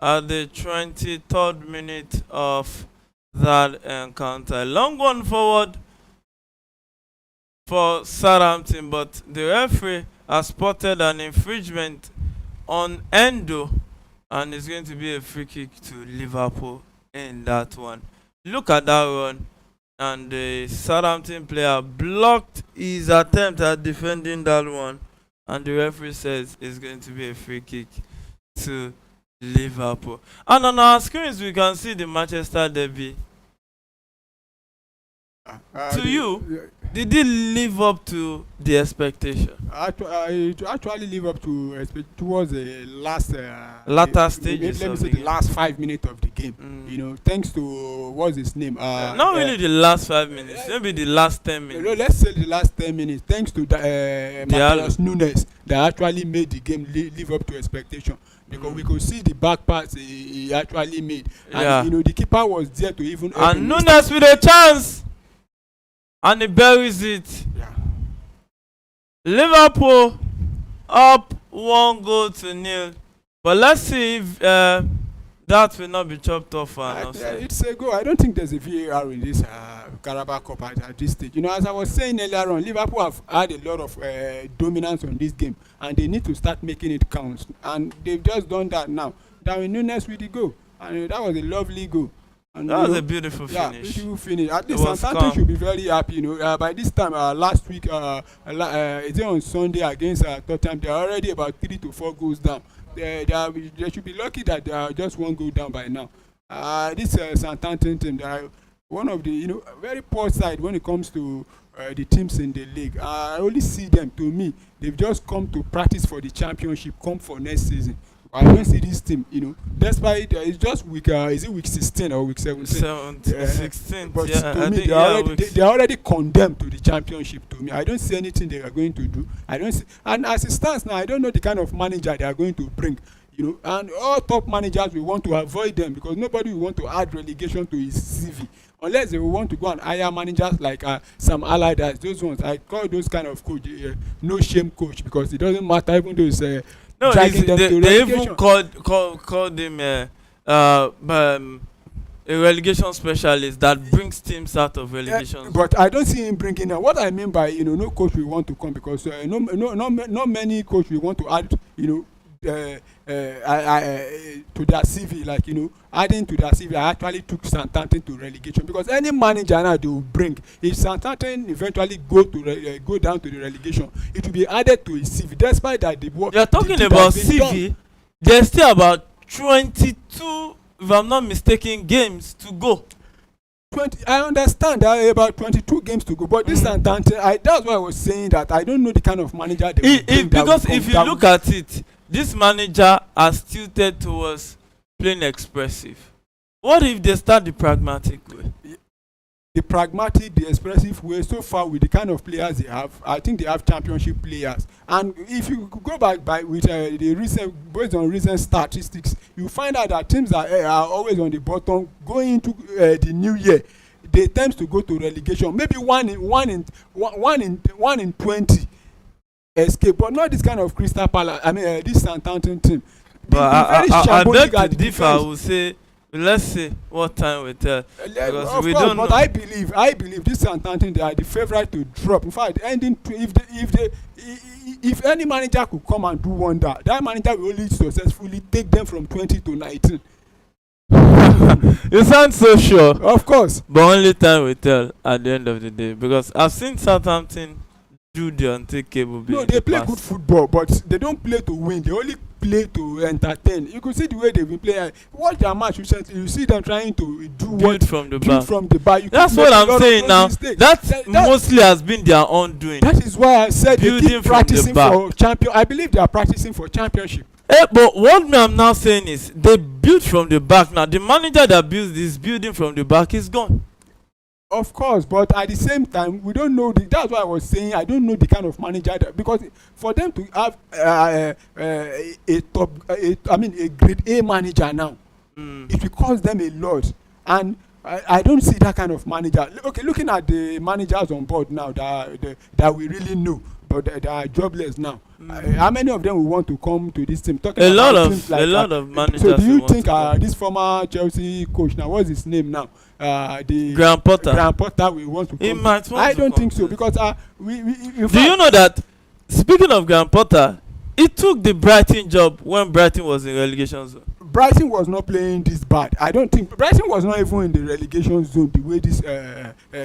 at the 23rd minute of that encounter. Long one forward for Southampton, but the referee has spotted an infringement on Endo, and it's going to be a free kick to Liverpool in that one. Look at that run, and the Southampton player blocked his attempt at defending that one, and the referee says it's going to be a free kick to Liverpool. And on our screens we can see the Manchester derby. To you, did it live up to the expectation? It actually live up to towards the latter stages. Let me say the last 5 minutes of the game. Thanks to what's his name? Not really the last 5 minutes. Maybe the last 10 minutes. Let's say the last 10 minutes. Thanks to Matheus Nunes that actually made the game live up to expectation. Because we could see the back pass he actually made, and the keeper was there to even. And Nunes with a chance. And he buries it. Yeah. Liverpool up 1-0. But let's see if that will not be chopped off for an offside. It's a goal. I don't think there's a VAR in this Carabao Cup at this stage. You know, as I was saying earlier on, Liverpool have had a lot of dominance on this game, and they need to start making it count. And they've just done that now. Darwin Núñez with the goal, and that was a lovely goal. And, that was a beautiful finish. Yeah, beautiful finish. At least Southampton should be very happy. You know, by this time last week, is it on Sunday against Tottenham? They are already about 3 to 4 goals down. They should be lucky that they are just 1 goal down by now. This Southampton team, they are one of the very poor side when it comes to the teams in the league. I only see them, to me, they've just come to practice for the championship, come for next season. I don't see this team, despite it's just week, is it week 16 or week 17? 16. But yeah, to me, they are already condemned to the championship. To me, I don't see anything they are going to do. I don't see, and as it stands now, I don't know the kind of manager they are going to bring. And all top managers will want to avoid them because nobody will want to add relegation to his CV. Unless they will want to go and hire managers like Sam Allardyce, those ones. I call those kind of coach no shame coach because it doesn't matter even though it's no, dragging them to they relegation. even called him a relegation specialist that brings teams out of relegation. But I don't see him bringing them. What I mean by no coach will want to come because not many coach will want to add to their CV, like adding to their CV. I actually took Southampton to relegation because any manager now they will bring, if Southampton eventually go down to the relegation, it will be added to his CV. Despite that, you're talking about CV. Done. There's still about 22, if I'm not mistaken, games to go. 20. I understand there are about 22 games to go, but this Southampton, that's why I was saying that I don't know the kind of manager they will bring. Because if you look at it, this manager has tilted towards playing expressive. What if they start the pragmatic way? The pragmatic, the expressive way, so far with the kind of players they have, I think they have championship players. And if you go back with based on recent statistics, you find out that teams that are always on the bottom going into the new year, they tend to go to relegation. Maybe one in 20 escape, but not this kind of Crystal Palace. I mean, this Southampton team. But I beg to differ. I will say, let's see what time we tell. Because we don't know. But I believe this Southampton, they are the favourite to drop. In fact, if any manager could come and do wonder, that manager will only successfully take them from 20 to 19. You sound so sure. Of course. But only time will tell at the end of the day. Because I've seen Southampton do the unthinkable. No, they play good football, but they don't play to win. They only play to entertain. You could see the way they've been playing. Watch their match recently. You see them trying to build from the back. That's what I'm saying now. That mostly has been their own doing. That is why I said they keep practicing for champion. I believe they are practicing for championship. But what I'm now saying is they build from the back. Now the manager that builds this building from the back is gone. Of course, but at the same time, we don't know. That's why I was saying I don't know the kind of manager because for them to have a grade A manager now, it will cost them a lot, and I don't see that kind of manager. Okay, looking at the managers on board now that we really know, but they are jobless now. How many of them will want to come to this team? A lot of managers. So do you think this former Chelsea coach now, what's his name now? The Graham Potter will want to come. He might want I don't to think so because do you know that? Speaking of Graham Potter, he took the Brighton job when Brighton was in relegation zone. Brighton was not playing this bad. I don't think Brighton was not even in the relegation zone the way this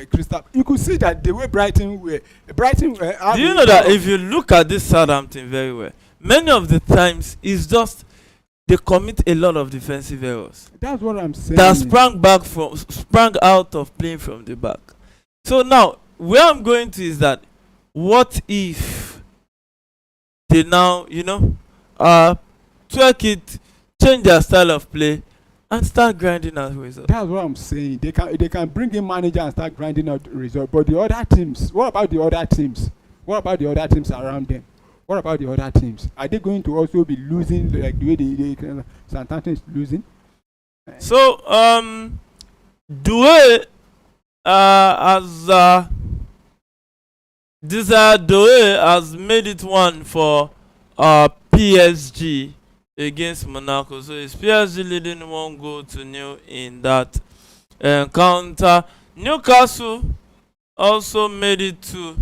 Crystal. You could see that the way Brighton were. Do you know that if you look at this Southampton very well, many of the times it's just they commit a lot of defensive errors. That's what I'm saying. That sprang out of playing from the back. So now where I'm going to is that what if they now twerk it, change their style of play, and start grinding out results? That's what I'm saying. They can bring in manager and start grinding out results. But the other teams, what about the other teams? What about the other teams around them? What about the other teams? Are they going to also be losing like the way Southampton is losing? So the way Doe has made it one for PSG against Monaco. So it's PSG leading 1-0 in that encounter. Newcastle also made it 2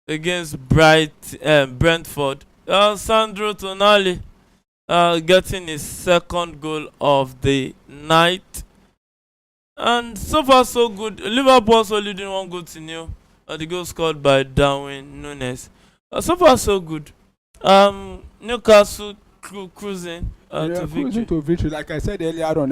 against Brentford. Sandro Tonali getting his second goal of the night. And so far so good. Liverpool also leading 1-0. The goal scored by Darwin Nunes. So far so good. Newcastle cruising to victory. Cruising to victory. Like I said earlier on,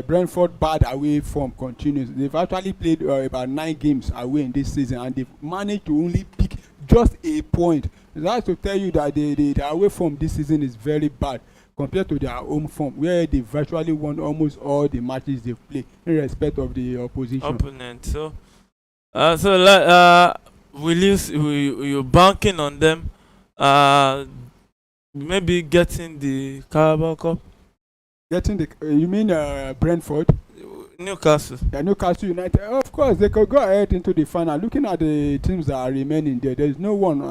Brentford bad away form continues. They've actually played about 9 games away in this season, and they've managed to only pick just a point. That's to tell you that the away form this season is very bad compared to their home form, where they virtually won almost all the matches they've played, in respect of the opposition. Opponent. So you're banking on them. Maybe getting the Carabao Cup. Getting the you mean Brentford? Newcastle. Yeah, Newcastle United. Of course, they could go ahead into the final. Looking at the teams that are remaining there's no one.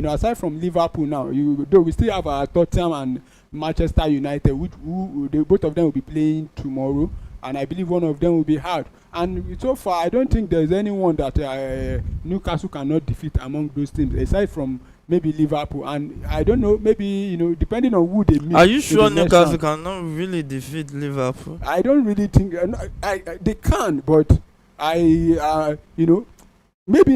Aside from Liverpool now, though we still have Tottenham and Manchester United, both of them will be playing tomorrow, and I believe one of them will be hard. And so far, I don't think there's anyone that Newcastle cannot defeat among those teams, aside from maybe Liverpool. And I don't know, maybe depending on who they meet. Are you sure Newcastle cannot really defeat Liverpool? I don't really think they can, but maybe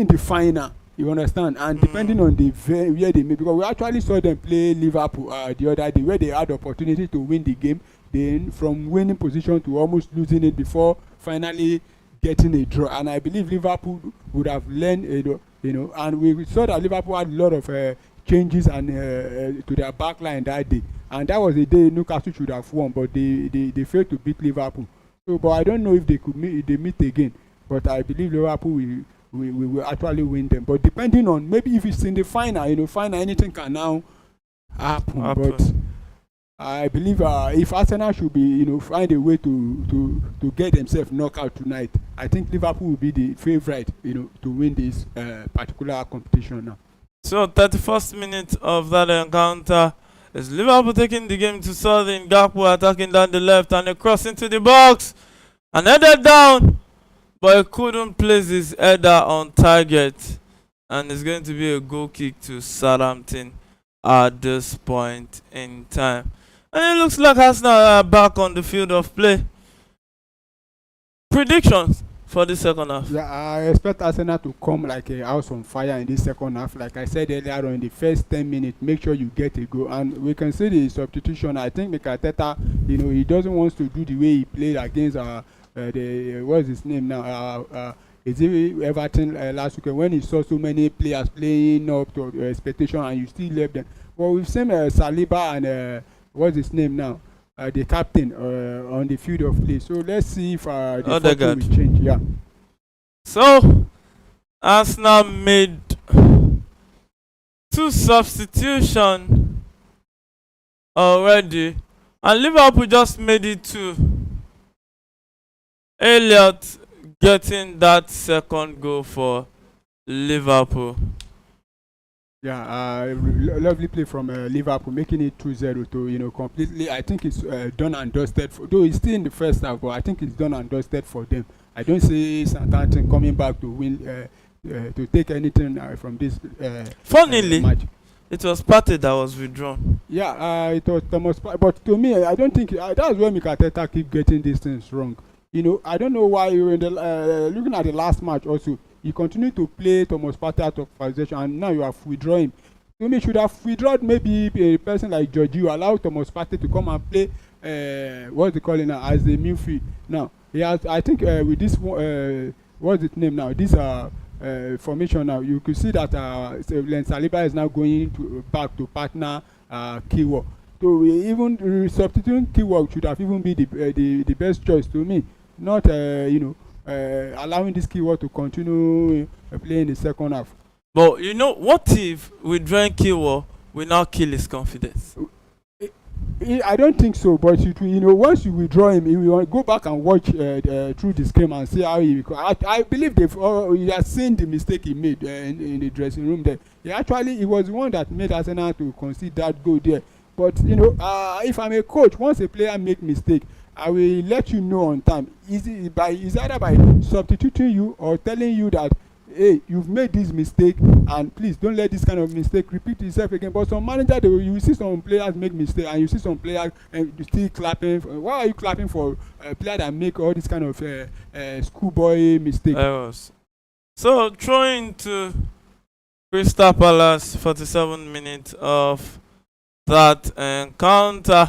in the final. You understand? And depending on the where they meet, because we actually saw them play Liverpool the other day, where they had the opportunity to win the game, then from winning position to almost losing it before finally getting a draw. And I believe Liverpool would have learned, and we saw that Liverpool had a lot of changes and to their back line that day. And that was the day Newcastle should have won, but they failed to beat Liverpool. So, but I don't know if they could meet again. But I believe Liverpool will actually win them. But depending on, maybe if it's in the final, anything can now happen. But I believe if Arsenal should be, find a way to get themselves knocked out tonight, I think Liverpool will be the favourite, to win this particular competition now. So 31st minute of that encounter is Liverpool taking the game to Southern. Gakpo attacking down the left and a cross into the box and headed down, but he couldn't place his header on target, and it's going to be a goal kick to Southampton at this point in time. And it looks like Arsenal are back on the field of play. Predictions for the second half? Yeah, I expect Arsenal to come like a house on fire in this second half. Like I said earlier on, in the first 10 minutes, make sure you get a goal. And we can see the substitution. I think Mikel Arteta, he doesn't want to do the way he played against what's his name now? Is it Everton last weekend, when he saw so many players playing up to expectation and you still left them. Well, we've seen Saliba and what's his name now? The captain on the field of play. So let's see if the photo will change. Yeah. So Arsenal made 2 substitutions already, and Liverpool just made it 2. Elliott getting that second goal for Liverpool. Yeah, lovely play from Liverpool, making it 2-0 to completely. I think it's done and dusted. Though it's still in the first half, but I think it's done and dusted for them. I don't see Southampton coming back to win, to take anything from this Funnily, match. It was Partey that was withdrawn. Yeah, it was Thomas. But to me, I don't think that's where Mikel Arteta keep getting these things wrong. I don't know why you in the looking at the last match also. You continue to play Thomas Partey out of position, and now you have withdrawn him. To me, should have withdrawn maybe a person like Jorginho, allow Thomas Partey to come and play what's they calling now as the midfield. Now he has, I think, with this what's its name now? This formation now, you could see that Saliba is now going back to partner Kiwior. So even substituting Kiwior should have even been the best choice to me. Not allowing this Kiwior to continue playing the second half. But what if withdrawing Kiwior will now kill his confidence? I don't think so, but once you withdraw him, you will go back and watch through the game and see how he. I believe he has seen the mistake he made in the dressing room there. He was the one that made Arsenal to concede that goal there. But if I'm a coach, once a player make mistake, I will let you know on time. Is either by substituting you or telling you that, hey, you've made this mistake and please don't let this kind of mistake repeat itself again. But some manager, you will see some players make mistake and you see some players still clapping. Why are you clapping for a player that make all this kind of schoolboy mistake? So throwing to Crystal Palace, 47 minutes of that encounter,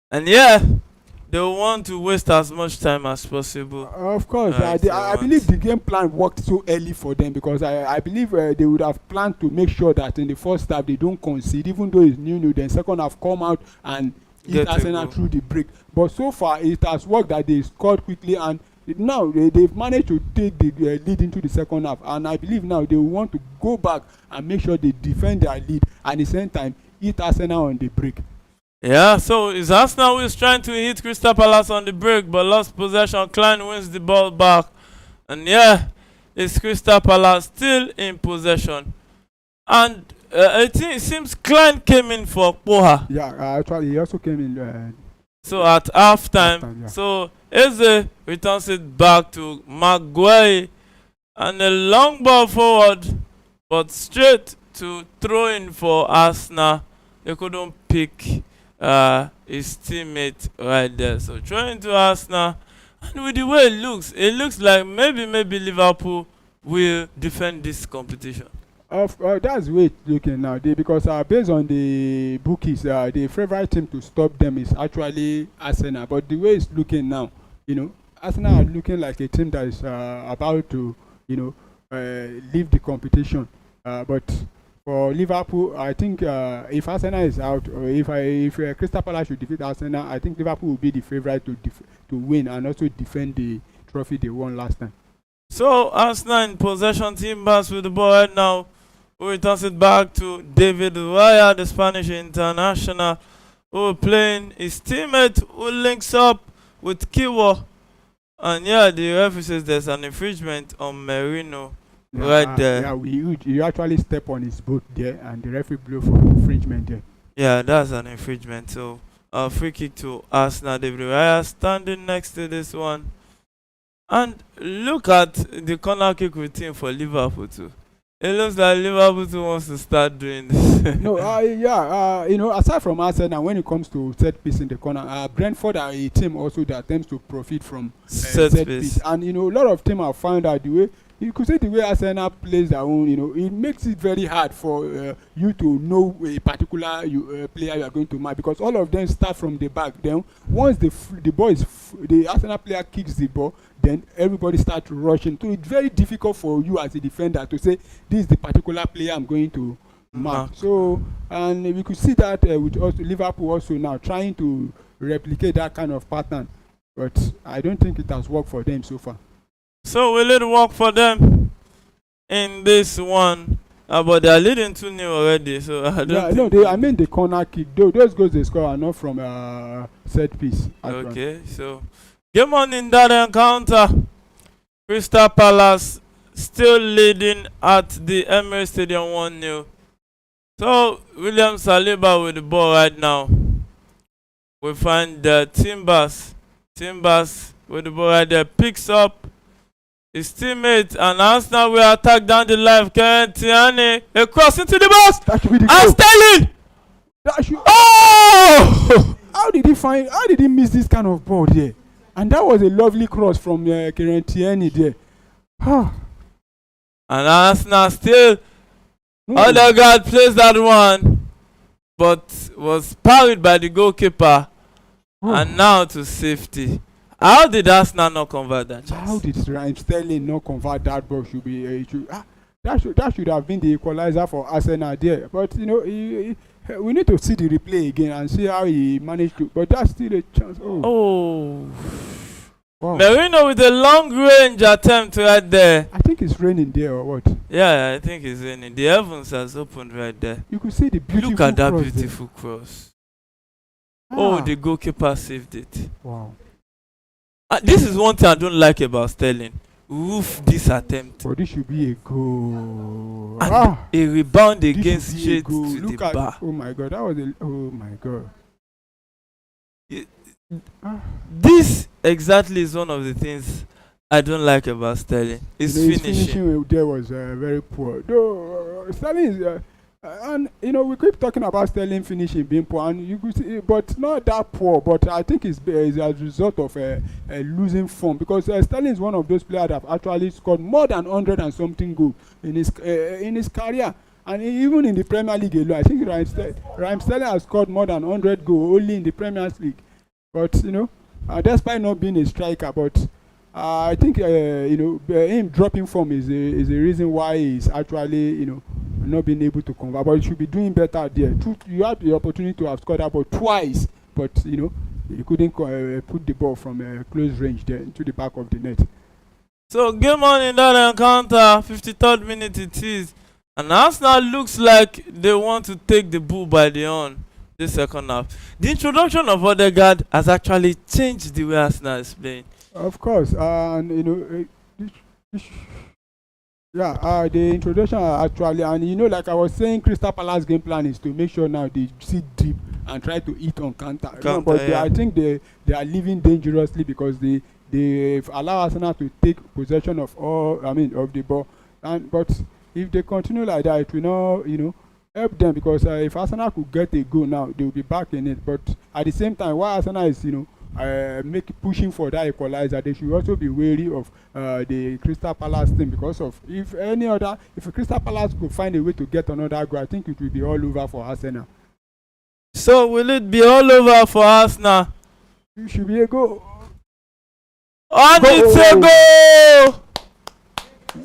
and they want to waste as much time as possible. Of course, I believe the game plan worked so early for them, because I believe they would have planned to make sure that in the first half they don't concede, even though it's new. Then second half come out and hit Arsenal through the break. But so far it has worked that they scored quickly, and now they've managed to take the lead into the second half. And I believe now they want to go back and make sure they defend their lead, and at the same time hit Arsenal on the break. Yeah, so it's Arsenal who is trying to hit Crystal Palace on the break, but lost possession. Klein wins the ball back. And it's Crystal Palace still in possession. And I think it seems Klein came in for Poha. Yeah, actually he also came in. So at halftime, so Eze returns it back to Maguire. And a long ball forward, but straight to throw in for Arsenal. They couldn't pick his teammate right there. So trying to Arsenal, and with the way it looks like maybe Liverpool will defend this competition. That's the way it's looking now, because based on the bookies, the favorite team to stop them is actually Arsenal. But the way it's looking now, Arsenal are looking like a team that is about to leave the competition. But for Liverpool, I think if Arsenal is out, or if Crystal Palace should defeat Arsenal, I think Liverpool will be the favourite to win and also defend the trophy they won last time. So Arsenal in possession, Timbers with the ball right now, who returns it back to David Raya, the Spanish international, who playing his teammate, who links up with Kiwa, and the referee says there's an infringement on Merino. Right there. You actually step on his boot there, and the referee blew for infringement there. Yeah, that's an infringement. So a free kick to Arsenal. David Raya standing next to this one. And look at the corner kick routine for Liverpool too. It looks like Liverpool too wants to start doing this. No, aside from Arsenal, when it comes to set piece in the corner, Brentford are a team also that tends to profit from set piece. And a lot of teams have found out the way. You could say the way Arsenal plays their own, it makes it very hard for you to know a particular player you are going to mark, because all of them start from the back. Then once the Arsenal player kicks the ball, then everybody starts rushing. So it's very difficult for you as a defender to say this is the particular player I'm going to mark. So, and we could see that with Liverpool also now trying to replicate that kind of pattern, but I don't think it has worked for them so far. So will it work for them in this one? But they are leading 2-0 already, so I don't I mean the corner kick. Those goals they score are not from set piece. Okay, so game on in that encounter. Crystal Palace still leading at the Emirates Stadium 1-0. So William Saliba with the ball right now. We find Timbers with the ball right there, picks up his teammate, and Arsenal will attack down the line. Tierney, a cross into the box, and Sterling. Oh! How did he miss this kind of ball there? And that was a lovely cross from Tierney there. And Arsenal still, Odegaard plays that one, but was parried by the goalkeeper, and now to safety. How did Arsenal not convert that chance? How did Sterling not convert that ball? That should have been the equalizer for Arsenal there. But we need to see the replay again and see how he managed to. But that's still a chance. Oh. Wow. Merino with a long range attempt right there. I think it's raining there or what? Yeah, I think it's raining. The heavens has opened right there. You could see the beautiful cross. Look at that beautiful cross. Oh, the goalkeeper saved it. Wow. This is one thing I don't like about Sterling. Roof this attempt. But this should be a goal. And a rebound This against should be a straight goal. to Look the at. bar. Oh my God, that was a. Oh my God. This exactly is one of the things I don't like about Sterling. His His finishing. finishing there was very poor. Though Sterling is, and we keep talking about Sterling finishing being poor, and you could see, but not that poor. But I think it's as a result of losing form, because Sterling is one of those players that have actually scored more than 100 and something goals in his career. And even in the Premier League alone, I think Raheem Sterling has scored more than 100 goals only in the Premier League. But despite not being a striker, but I think him dropping form is a reason why he's actually not being able to convert. But he should be doing better there. You had the opportunity to have scored that ball twice, but you couldn't put the ball from close range there into the back of the net. So game on in that encounter, 53rd minute it is, and Arsenal looks like they want to take the bull by the horn this second half. The introduction of Odegaard has actually changed the way Arsenal is playing. Of course, and the introduction actually, and like I was saying, Crystal Palace game plan is to make sure now they sit deep and try to eat on counter. I think they are living dangerously, because they allow Arsenal to take possession of of the ball, but if they continue like that, it will not help them, because if Arsenal could get a goal now, they will be back in it. But at the same time, while Arsenal is pushing for that equalizer, they should also be wary of the Crystal Palace team, because of if Crystal Palace could find a way to get another goal, I think it will be all over for Arsenal. So will it be all over for Arsenal? It should be a goal. And it's a goal!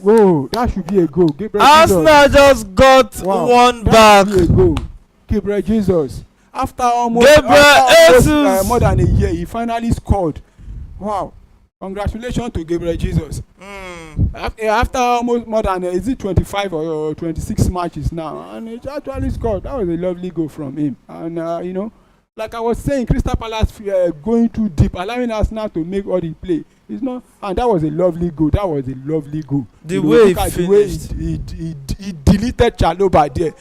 Whoa, that should be a goal. Arsenal just got one back. That should be a goal. Gabriel Jesus. After almost more than a year, he finally scored. Wow. Congratulations to Gabriel Jesus. After almost more than, is it 25 or 26 matches now? And he actually scored. That was a lovely goal from him. And, like I was saying, Crystal Palace going too deep, allowing us now to make all the play. It's not, and that was a lovely goal. The way he deleted Chalobah there.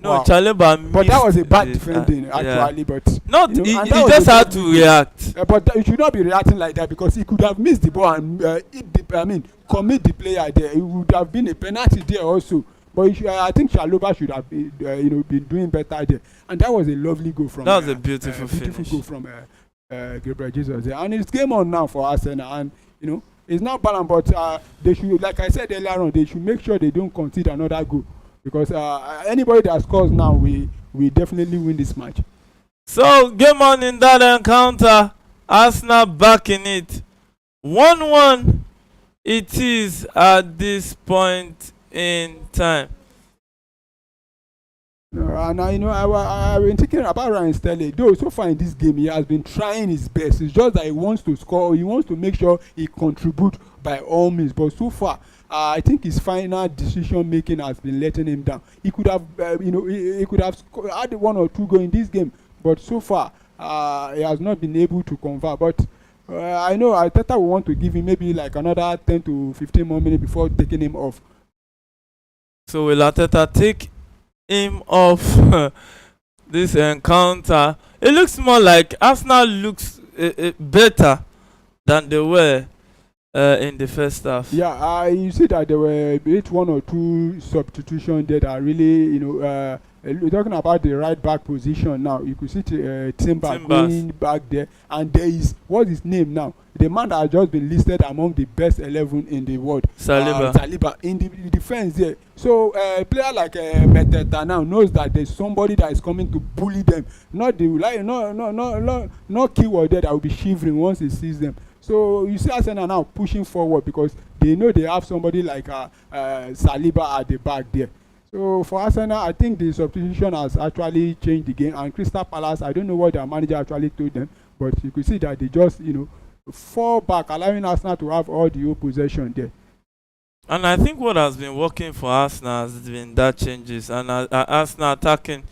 No, wow. Chalobah, but that was a bad defending actually. Yeah. But he just had to react. But he should not be reacting like that, because he could have missed the ball and commit the player there. It would have been a penalty there also. But I think Chalobah should have been doing better there. And that was a lovely goal from. That was a beautiful finish. Goal from Gabriel Jesus there. And it's game on now for Arsenal, and it's not balanced. But they should, like I said earlier on, they should make sure they don't concede another goal, because anybody that scores now, we definitely win this match. So game on in that encounter, Arsenal back in it, 1-1 it is at this point in time. And I've been thinking about Raheem Sterling. Though so far in this game, he has been trying his best. It's just that he wants to score. He wants to make sure he contributes by all means. But so far, I think his final decision making has been letting him down. He could have, he could have had 1 or 2 goals in this game. But so far, he has not been able to convert. But I know Arteta will want to give him maybe like another 10 to 15 more minutes before taking him off. So will Arteta take him off this encounter? It looks more like Arsenal looks better than they were in the first half. Yeah, you see that there were 1 or 2 substitutions there that really, we're talking about the right back position now. You could see Timber going back there, and there is, what's his name now? The man that has just been listed among the best 11 in the world, Saliba in the defense there. So a player like Meteta now knows that there's somebody that is coming to bully them. Not keyword there that will be shivering once he sees them. So you see Arsenal now pushing forward, because they know they have somebody like Saliba at the back there. So for Arsenal, I think the substitution has actually changed the game. And Crystal Palace, I don't know what their manager actually told them, but you could see that they just, fall back, allowing Arsenal to have all the possession there. And I think what has been working for Arsenal has been that changes, and Arsenal attacking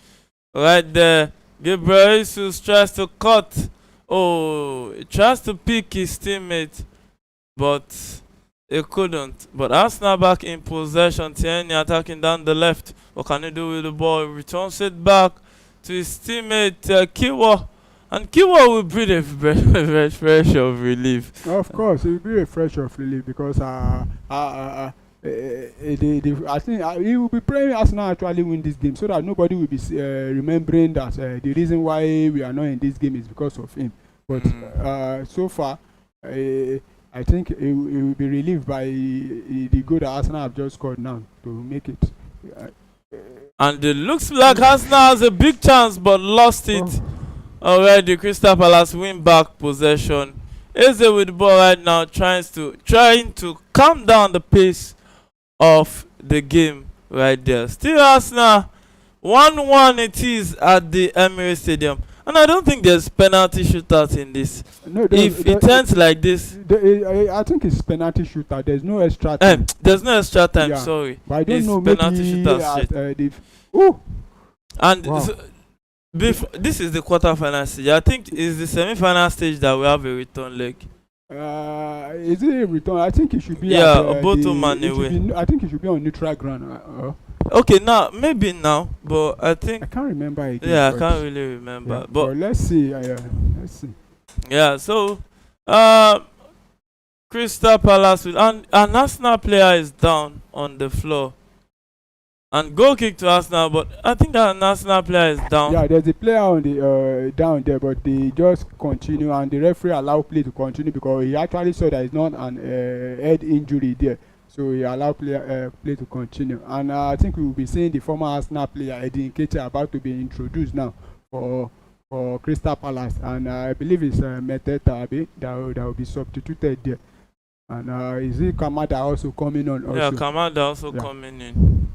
right there Gabriel Jesus tries to cut. Oh, he tries to pick his teammate, but he couldn't. But Arsenal back in possession. Tierney attacking down the left. What can he do with the ball? He returns it back to his teammate Kiwa. And Kiwa will breathe a fresh of relief. Of course, it will be a fresh of relief because I think he will be praying Arsenal actually win this game so that nobody will be remembering that the reason why we are not in this game is because of him. But so far, I think it will be relieved by the goal that Arsenal have just scored now to make it. And it looks like Arsenal has a big chance but lost it already. Crystal Palace win back possession. Eze with the ball right now, trying to calm down the pace of the game right there. Still Arsenal 1-1 it is at the Emirates Stadium. And I don't think there's penalty shootout in this. No, if it ends like this, I think it's penalty shootout. There's no extra time. There's no extra time. Yeah. Sorry, but I don't it's know. Penalty Maybe shootout. And wow. so, this is the quarterfinal stage. I think it's the semi-final stage that we have a return leg. Is it a return? I think it should be. Both home and away. I think it should be on neutral ground. Okay, now maybe now, but I think I can't remember again. Yeah, I can't really remember. Yeah, but let's see. Let's see. Yeah, so Crystal Palace with an Arsenal player is down on the floor. And goal kick to Arsenal, but I think that an Arsenal player is down. Yeah, there's a player on the down there, but they just continue, and the referee allow play to continue because he actually saw that it's not an head injury there, so he allowed play to continue. And I think we will be seeing the former Arsenal player Eddie Nketiah about to be introduced now for Crystal Palace, and I believe it's Meteta that will be substituted there. And is it Kamada also coming on? Also? Yeah, Kamada also coming in.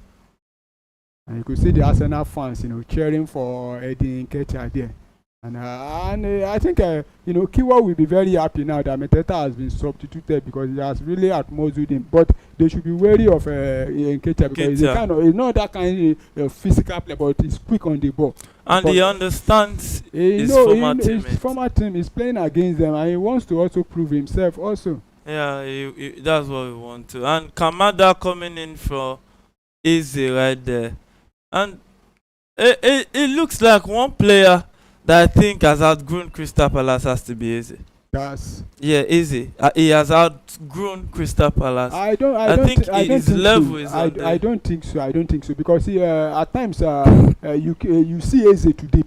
And you could see the Arsenal fans, cheering for Eddie Nketiah there. And I think, Kiwa will be very happy now that Meteta has been substituted because he has really outmuscled him. But they should be wary of Nketiah because he's not that kind of physical player, but he's quick on the ball. And he understands his former team is playing against them, and he wants to also prove himself also. Yeah, that's what we want to. And Kamada coming in for Easy right there. And it looks like one player that I think has outgrown Crystal Palace has to be Easy. Easy. He has outgrown Crystal Palace. I think his level is on there. I don't think so because at times you see Easy today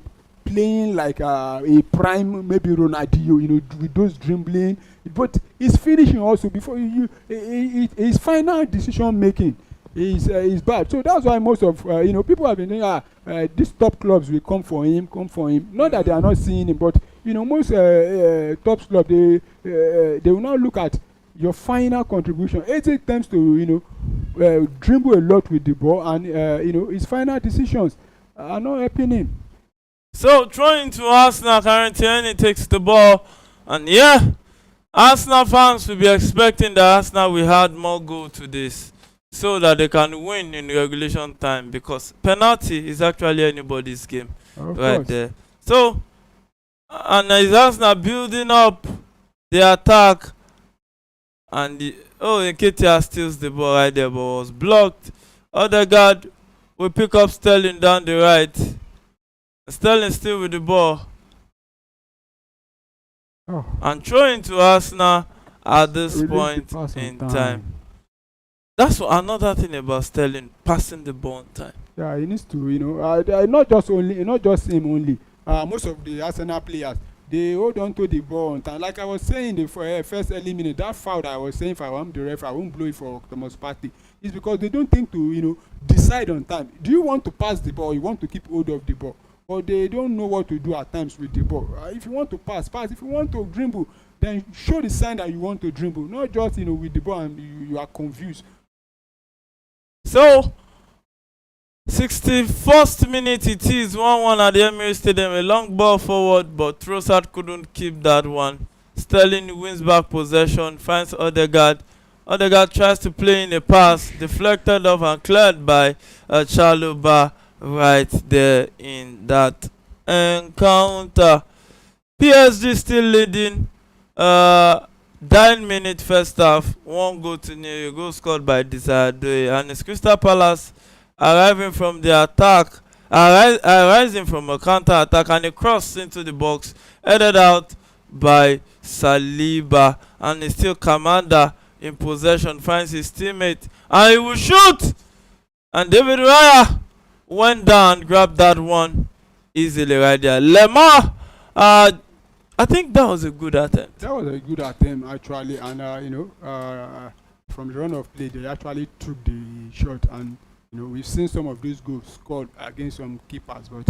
playing like a prime, maybe Ronaldinho, with those dribbling, but his finishing also before his final decision making is bad. So that's why most of people have been saying these top clubs will come for him. Not that they are not seeing him, but most top clubs they will not look at your final contribution. It tends to dribble a lot with the ball, and his final decisions are not helping him. So throwing to Arsenal, Tierney takes the ball, and Arsenal fans will be expecting that Arsenal will add more goal to this, so that they can win in regulation time, because penalty is actually anybody's game there. So, and is Arsenal building up the attack, and Nketiah steals the ball right there, but was blocked. Odegaard will pick up Sterling down the right. Sterling still with the ball. And throwing to Arsenal at this point in time. That's another thing about Sterling, passing the ball on time. Yeah, he needs to, not just him only. Most of the Arsenal players, they hold on to the ball on time. Like I was saying the first early minute, that foul that I was saying, if I want the ref, I won't blow it for Thomas Partey. It's because they don't think to, decide on time. Do you want to pass the ball? Or you want to keep hold of the ball? Or they don't know what to do at times with the ball. If you want to pass. If you want to dribble, then show the sign that you want to dribble. Not just, with the ball and you are confused. So, 61st minute it is 1-1 at the Emirates Stadium. A long ball forward, but Trossard couldn't keep that one. Sterling wins back possession, finds Odegaard. Odegaard tries to play in a pass, deflected off and cleared by Chalobah right there in that encounter. PSG still leading. 9 minute first half, 1 goal to nil. A goal scored by Desiree, and it's Crystal Palace arriving from the attack, arising from a counter attack, and a cross into the box, headed out by Saliba, and it's still Commander in possession, finds his teammate, and he will shoot, and David Raya went down, grabbed that one easily right there. Lemar, I think that was a good attempt. That was a good attempt actually, and from the run of play, they actually took the shot, and we've seen some of these goals scored against some keepers, but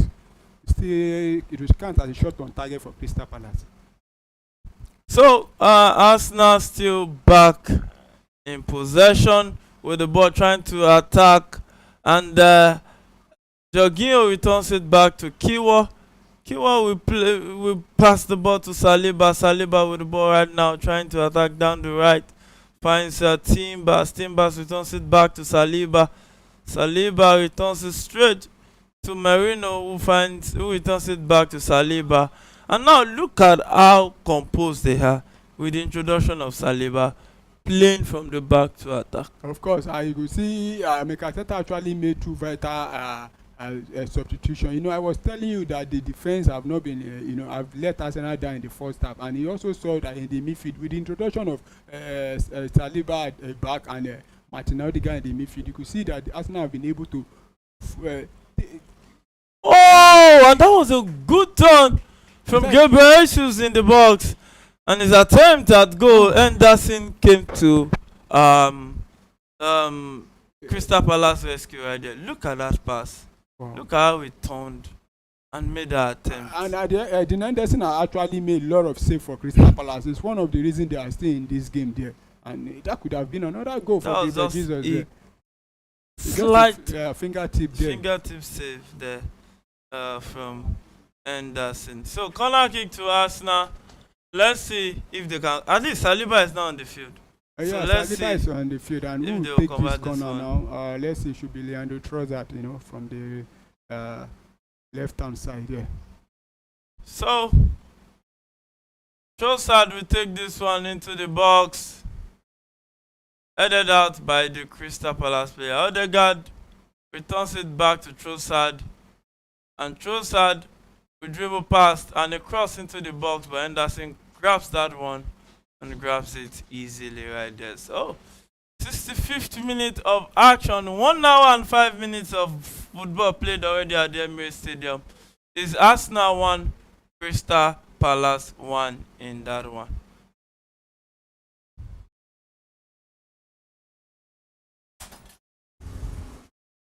still it was count as a shot on target for Crystal Palace. So Arsenal still back in possession with the ball, trying to attack, and Jorginho returns it back to Kiwa. Kiwa will pass the ball to Saliba. Saliba with the ball right now, trying to attack down the right. Finds Timbers. Timbers returns it back to Saliba. Saliba returns it straight to Merino, who returns it back to Saliba. And now look at how composed they are with the introduction of Saliba, playing from the back to attack. Of course, you could see Mekateta actually made two vital substitution. I was telling you that the defense have not been, have let Arsenal down in the first half, and he also saw that in the midfield with the introduction of Saliba back and Martin Odegaard in the midfield. You could see that Arsenal have been able to. And that was a good turn from Gabriel Jesus in the box, and his attempt at goal. Henderson came to Crystal Palace rescue right there. Look at that pass. Wow. Look at how he turned and made that attempt. And Dean Henderson actually made a lot of save for Crystal Palace. It's one of the reasons they are still in this game there. And that could have been another goal for Gabriel Jesus there. Slight fingertip there. Fingertip save there from Henderson. So corner kick to Arsenal. Let's see if they can. At least Saliba is now on the field. So Saliba is on the field, and who will take this corner now? Let's see, it should be Leandro Trossard, from the left-hand side there. So Trossard will take this one into the box, headed out by the Crystal Palace player. Odegaard returns it back to Trossard, and Trossard will dribble past and a cross into the box, but Henderson grabs that one and grabs it easily right there. So 65th minute of action, 1 hour and 5 minutes of football played already at the Emirates Stadium. Is Arsenal 1, Crystal Palace 1 in that one.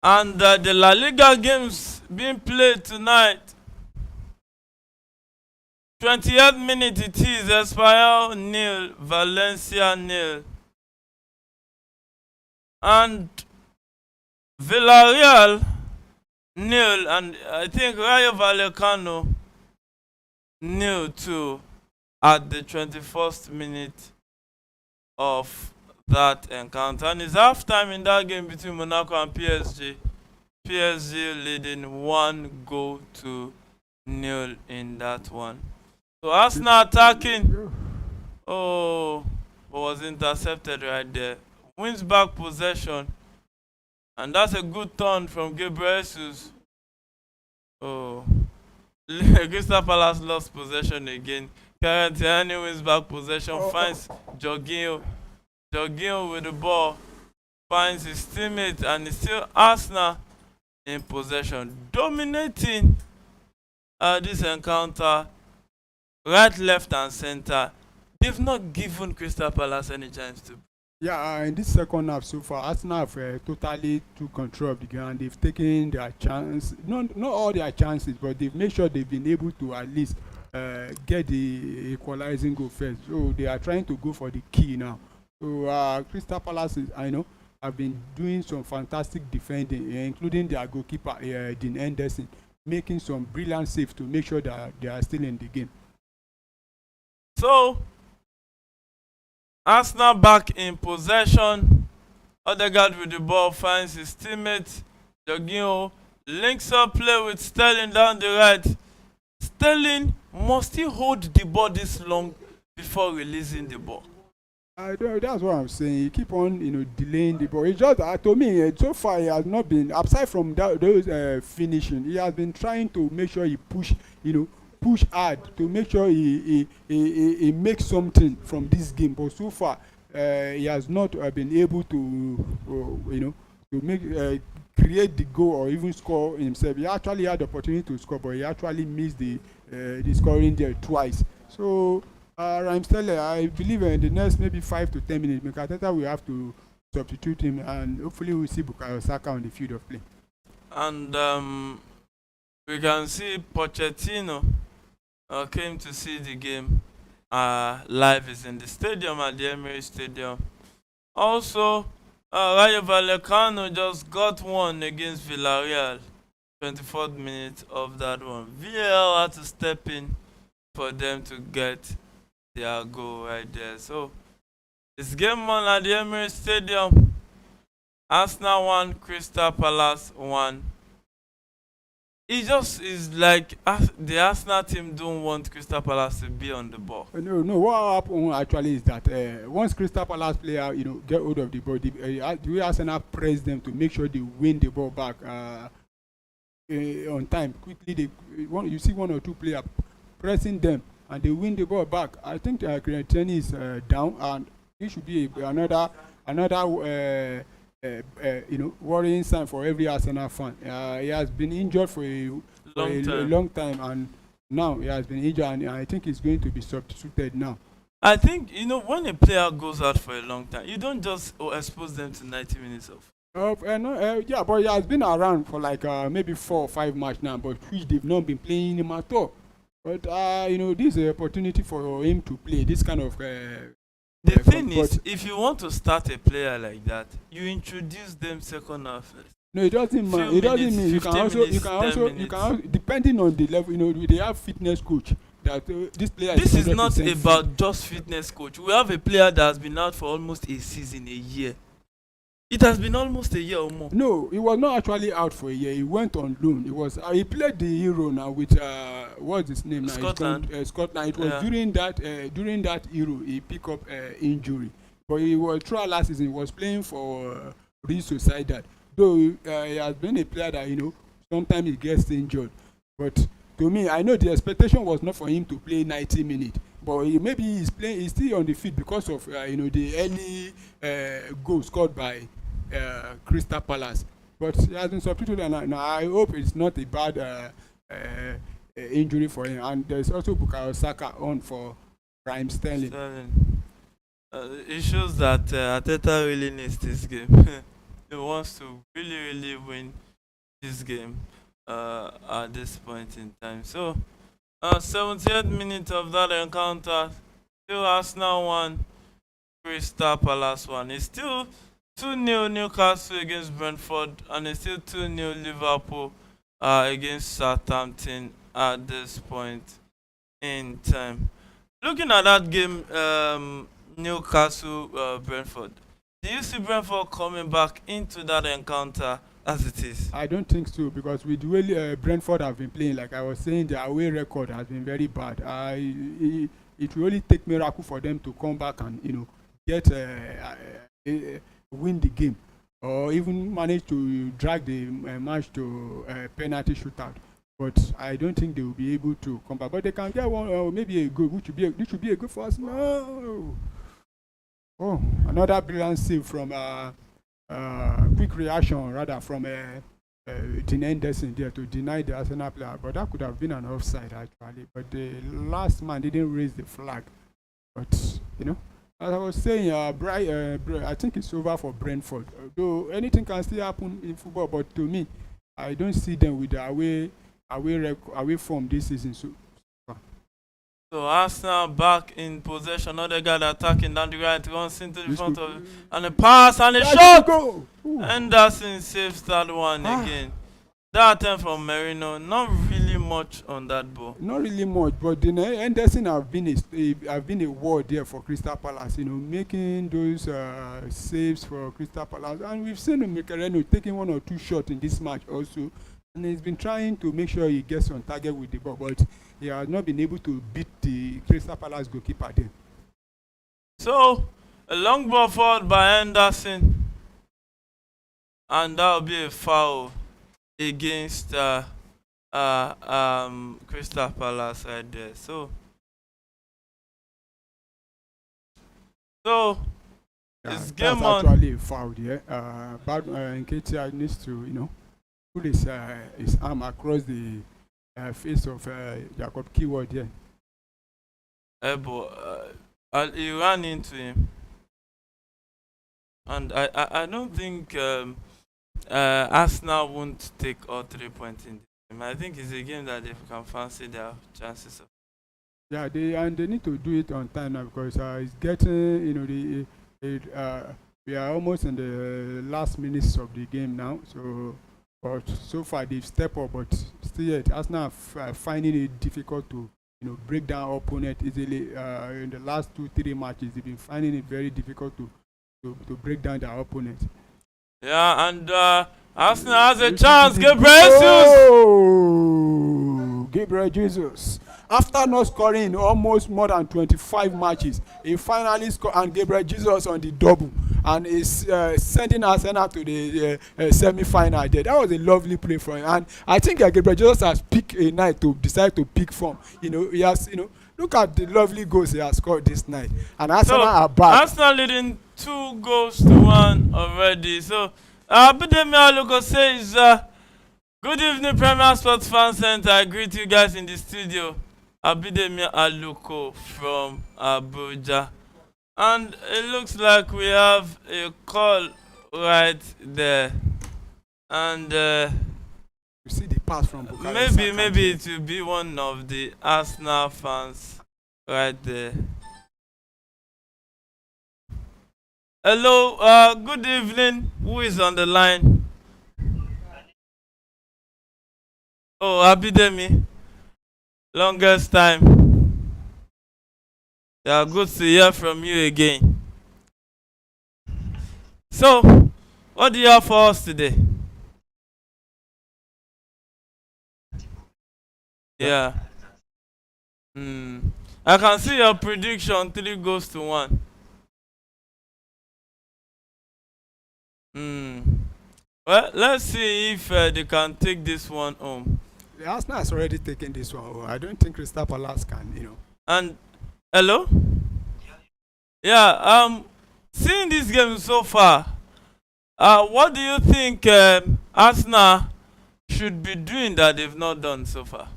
And the La Liga games being played tonight. 28th minute it is, Espanyol 0, Valencia 0. And Villarreal 0, and I think Rayo Vallecano 0 too at the 21st minute of that encounter. And it's halftime in that game between Monaco and PSG. PSG leading 1 goal to 0 in that one. So Arsenal attacking. Oh, was intercepted right there. Wins back possession. And that's a good turn from Gabriel Jesus. Oh. Crystal Palace lost possession again. Carabao wins back possession, finds Jorginho. Jorginho with the ball, finds his teammate, and it's still Arsenal in possession, dominating this encounter. Right, left, and center. They've not given Crystal Palace any chance to. Yeah, in this second half so far, Arsenal have totally took control of the game. They've taken their chance, not all their chances, but they've made sure they've been able to at least get the equalizing goal first. So they are trying to go for the key now. So Crystal Palace, have been doing some fantastic defending, including their goalkeeper, Dean Henderson, making some brilliant saves to make sure that they are still in the game. So Arsenal back in possession. Odegaard with the ball finds his teammate. Jorginho links up play with Sterling down the right. Sterling must he hold the ball this long before releasing the ball? I don't, that's what I'm saying. He keep on, delaying the ball. It's just that to me, so far he has not been, aside from those finishing, he has been trying to make sure he push hard to make sure he makes something from this game. But so far, he has not been able to, to make create the goal or even score himself. He actually had the opportunity to score, but he actually missed the scoring there twice. So. Raheem Sterling, I believe in the next maybe 5 to 10 minutes, Mikel Arteta will have to substitute him, and hopefully we'll see Bukayo Saka on the field of play. And we can see Pochettino came to see the game live. Is in the stadium at the Emirates Stadium. Also, Rayo Vallecano just got one against Villarreal. 24th minute of that one. VAR had to step in for them to get their goal right there. So it's game on at the Emirates Stadium. Arsenal 1, Crystal Palace 1. It just is like the Arsenal team don't want Crystal Palace to be on the ball. No. What happened actually is that once Crystal Palace player, get hold of the ball, the Arsenal press them to make sure they win the ball back on time. Quickly, you see one or two players pressing them, and they win the ball back. I think Creatine is down, and it should be another worrying sign for every Arsenal fan. He has been injured for a long time, and now he has been injured, and I think he's going to be substituted now. I think when a player goes out for a long time, you don't just expose them to 90 minutes of. Yeah, but he has been around for like maybe 4 or 5 matches now, but which they've not been playing him at all. But this is an opportunity for him to play this kind of. The thing is, if you want to start a player like that, you introduce them second half. No, it doesn't matter. It doesn't mean you can also depending on the level. They have fitness coach that this player. This is not about just fitness coach. We have a player that has been out for almost a season, a year. It has been almost a year or more. No, he was not actually out for a year. He went on loan. He played the Euro now with what's his name now? Scotland. Scotland. It was during that Euro he picked up injury. But he was throughout last season. He was playing for Real Sociedad. Though he has been a player that sometimes he gets injured. But to me, I know the expectation was not for him to play 90 minutes. But maybe he's still on the field because of the early goal scored by Crystal Palace. But he has been substituted, and I hope it's not a bad injury for him. And there's also Bukayo Saka on for Raheem Sterling. It shows that Arteta really needs this game. He wants to really win this game at this point in time. So 70th minute of that encounter, still Arsenal 1, Crystal Palace 1. It's still 2-0 Newcastle against Brentford, and it's still 2-0 Liverpool against Southampton at this point in time. Looking at that game, Newcastle Brentford, do you see Brentford coming back into that encounter as it is? I don't think so, because with the way Brentford have been playing, like I was saying, their away record has been very bad. It will only take miracle for them to come back and get win the game, or even manage to drag the match to penalty shootout. But I don't think they will be able to come back. But they can get one, or maybe a goal, which should be a good for us. No. Oh, another brilliant save from quick reaction rather from Dean Henderson there to deny the Arsenal player. But that could have been an offside actually. But the last man didn't raise the flag. But as I was saying, I think it's over for Brentford. Though anything can still happen in football, but to me, I don't see them with the away form this season. So Arsenal back in possession. Another guy attacking down the right, runs into the front of, and a pass and a shot. Henderson saves that one again. That attempt from Merino, not really much on that ball. Not really much, but Henderson have been a ward there for Crystal Palace. Making those saves for Crystal Palace, and we've seen Mikel taking one or two shots in this match also. and he's been trying to make sure he gets on target with the ball, but he has not been able to beat the Crystal Palace goalkeeper there. So a long ball forward by Anderson, and that will be a foul against Crystal Palace right there. So it's game that's on. actually a foul there. But Nketiah needs to, put his arm across the face of Jacob Keyword here. He ran into him, and I don't think Arsenal won't take all 3 points in this game. I think it's a game that they can fancy their chances of. Yeah, they need to do it on time now because it's getting, we are almost in the last minutes of the game now. But so far they've stepped up, but still yet Arsenal are finding it difficult to break down opponent easily. In the last 2-3 matches, they've been finding it very difficult to break down their opponent. Yeah, and Arsenal has a chance. Gabriel Jesus. After not scoring in almost more than 25 matches, he finally scored, and Gabriel Jesus on the double, and is sending Arsenal to the semi-final there. That was a lovely play for him, and I think Gabriel Jesus has picked a night to decide to pick from. He has, look at the lovely goals he has scored this night, and Arsenal are back. Arsenal leading 2-1 already. So Abidemi Aluko says, good evening, Premier Sports Fan Center. I greet you guys in the studio. Abidemi Aluko from Abuja. And it looks like we have a call right there. And you see the pass from Bukayo maybe it will be one of the Arsenal fans right there. Hello, good evening. Who is on the line? Oh, Abidemi. Longest time. Yeah, good to hear from you again. So, what do you have for us today? Yeah. I can see your prediction 3-1. Well, let's see if they can take this one home. The Arsenal has already taken this one home. I don't think Crystal Palace can, And hello? Yeah, seeing this game so far, what do you think Arsenal should be doing that they've not done so far?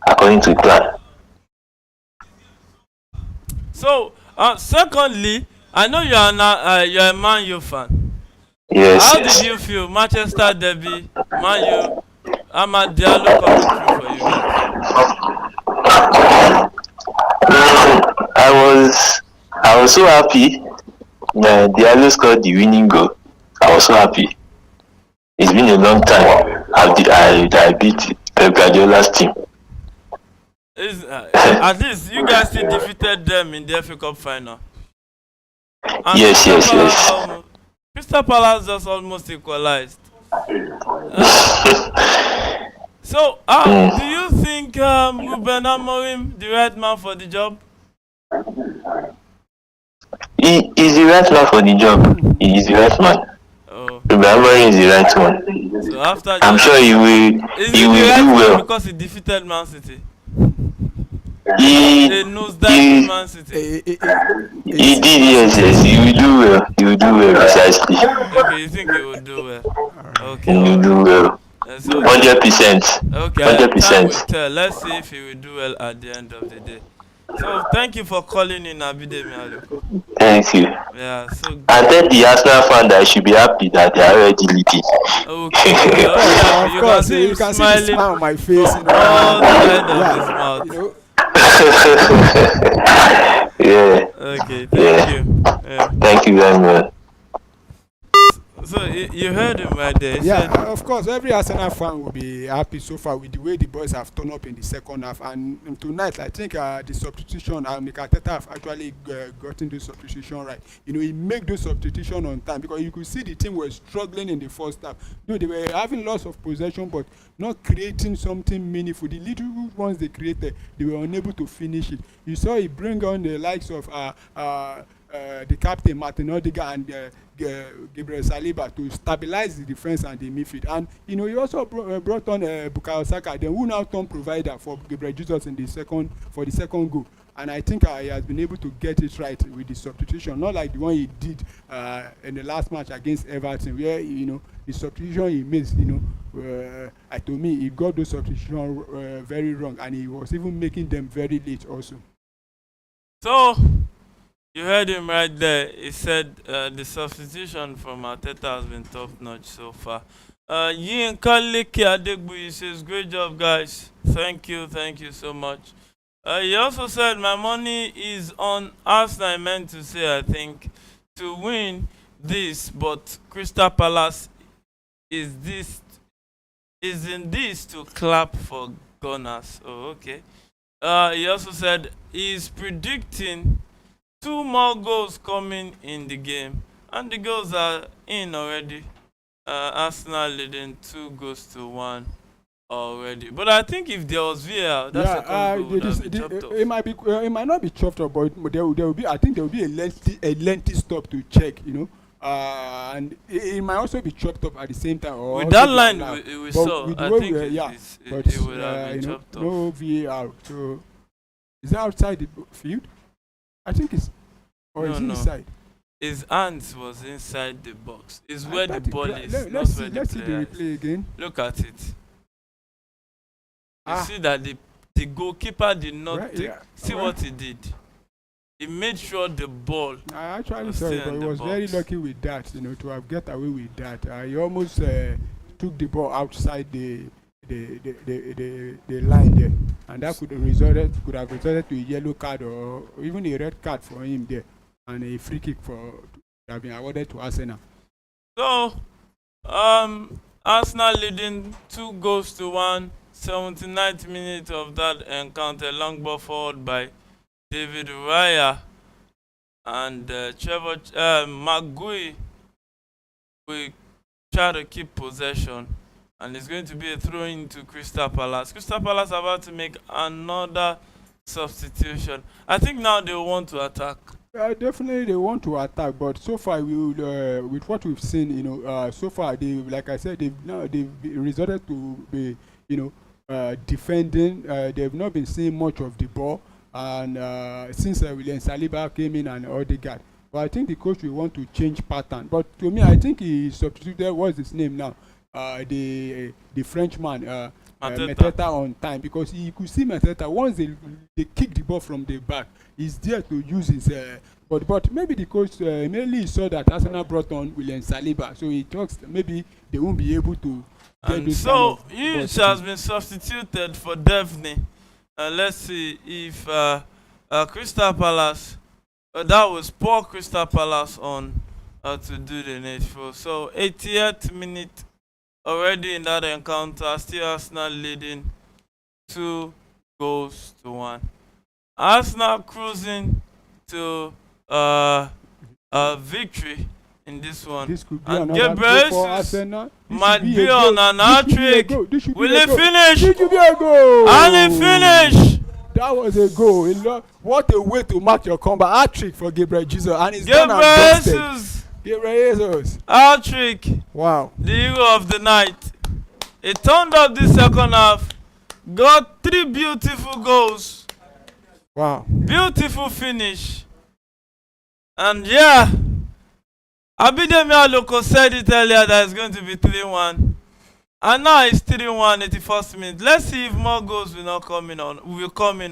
According to plan. So, secondly, I know you're a Man U fan. Yes. How did you feel? Manchester derby, Man U, Amad Diallo coming through for you guys. I was so happy. Diallo scored the winning goal. I was so happy. It's been a long time. I beat Pep Guardiola's team. At least you guys still defeated them in the FA Cup final. And yes. Crystal Palace just almost equalized. So, do you think Ruben Amorim the right man for the job? He is the right man for the job. He is the right man. Oh. Ruben Amorim is the right one. So after I'm sure he will do well. Because he defeated Man City. He knows that Man City. He did, yes. He will do well. He will do well, precisely. Okay, you think he will do well? Okay. He will do well. 100%. Okay, 100%. Let's see if he will do well at the end of the day. So thank you for calling in, Abidemi Aluko. Thank you. Yeah. So. And then the Arsenal fan that I should be happy that they are already leading. Okay. Of course, you can see the smile on my face. All the end of his mouth. Yeah. Okay. Thank you. Yeah. Thank you very much. So you heard him right there. He Yeah, said, of course, every Arsenal fan will be happy so far with the way the boys have turned up in the second half. And tonight, I think the substitution, Mikel Arteta have actually gotten the substitution right. You know, he made those substitution on time because you could see the team was struggling in the first half. You know, they were having lots of possession, but not creating something meaningful. The little ones they created, they were unable to finish it. You saw he bring on the likes of the captain Martin Odegaard and Gabriel Saliba to stabilize the defense and the midfield. And you know, he also brought on Bukayo Saka, then who now turned provider for Gabriel Jesus in the second goal. And I think he has been able to get it right with the substitution, not like the one he did in the last match against Everton, where you know the substitution he made, you know, to me he got those substitution very wrong, and he was even making them very late also. so you heard him right there. He said the substitution from Arteta has been top notch so far. Yinka Leke Adegbuyi says, great job, guys. Thank you so much. He also said, my money is on Arsenal. I meant to say, I think, to win this, but Crystal Palace is in this to clap for Gunners. Oh, okay. He also said he's predicting 2 more goals coming in the game, and the goals are in already. Arsenal leading 2-1 already. But I think if there was VAR, that's it might be. It might not be chopped up, but there will be. I think there will be a lengthy stop to check. You know, and it might also be chopped up at the same time. Or with that line we saw, I think it would have been chopped off. No VAR. So is that outside the field? I think it's inside. His hands was inside the box. It's where the ball is. Let's see the replay again. Look at it. You see that the goalkeeper did not what he did. He made sure the ball. I actually saw it, but he was very lucky with that. You know, to have get away with that. He almost took the ball outside the line there, and that could have resulted to a yellow card or even a red card for him there, and a free kick to have been awarded to Arsenal. So, Arsenal leading 2-1, 79th minute of that encounter, long ball forward by David Raya, and Trevor McGui will try to keep possession. And it's going to be a throw-in to Crystal Palace. Crystal Palace are about to make another substitution. I think now they want to attack. Definitely they want to attack, but so far with what we've seen, you know, so far like I said, they've resorted to be, you know, defending. They've not been seeing much of the ball, and since William Saliba came in and Odegaard. But I think the coach will want to change pattern. But to me, I think he substituted, what's his name now? The Frenchman, Mateta on time, because you could see Mateta once they kick the ball from the back, he's there to use his but maybe the coach mainly saw that Arsenal brought on William Saliba, so he talks maybe they won't be able to get and this so Hughes has been substituted for Devney. Let's see if Crystal Palace, that was poor Crystal Palace on to do the needful. So 80th minute already in that encounter, still Arsenal leading 2-1. Arsenal cruising to victory in this one. This could be and another goal for Arsenal. Might be on an hat-trick. Will he finish? This should be a goal. And he finished. That was a goal. What a way to mark your comeback. Hat-trick for Gabriel Jesus. And he's done and dusted. Gabriel Jesus. Hat-trick. Wow. The hero of the night. He turned up the second half. Got 3 beautiful goals. Wow. Beautiful finish. And yeah, Abidemi Aloko said it earlier that it's going to be 3-1. And now it's 3-1 81st minute. Let's see if more goals will come in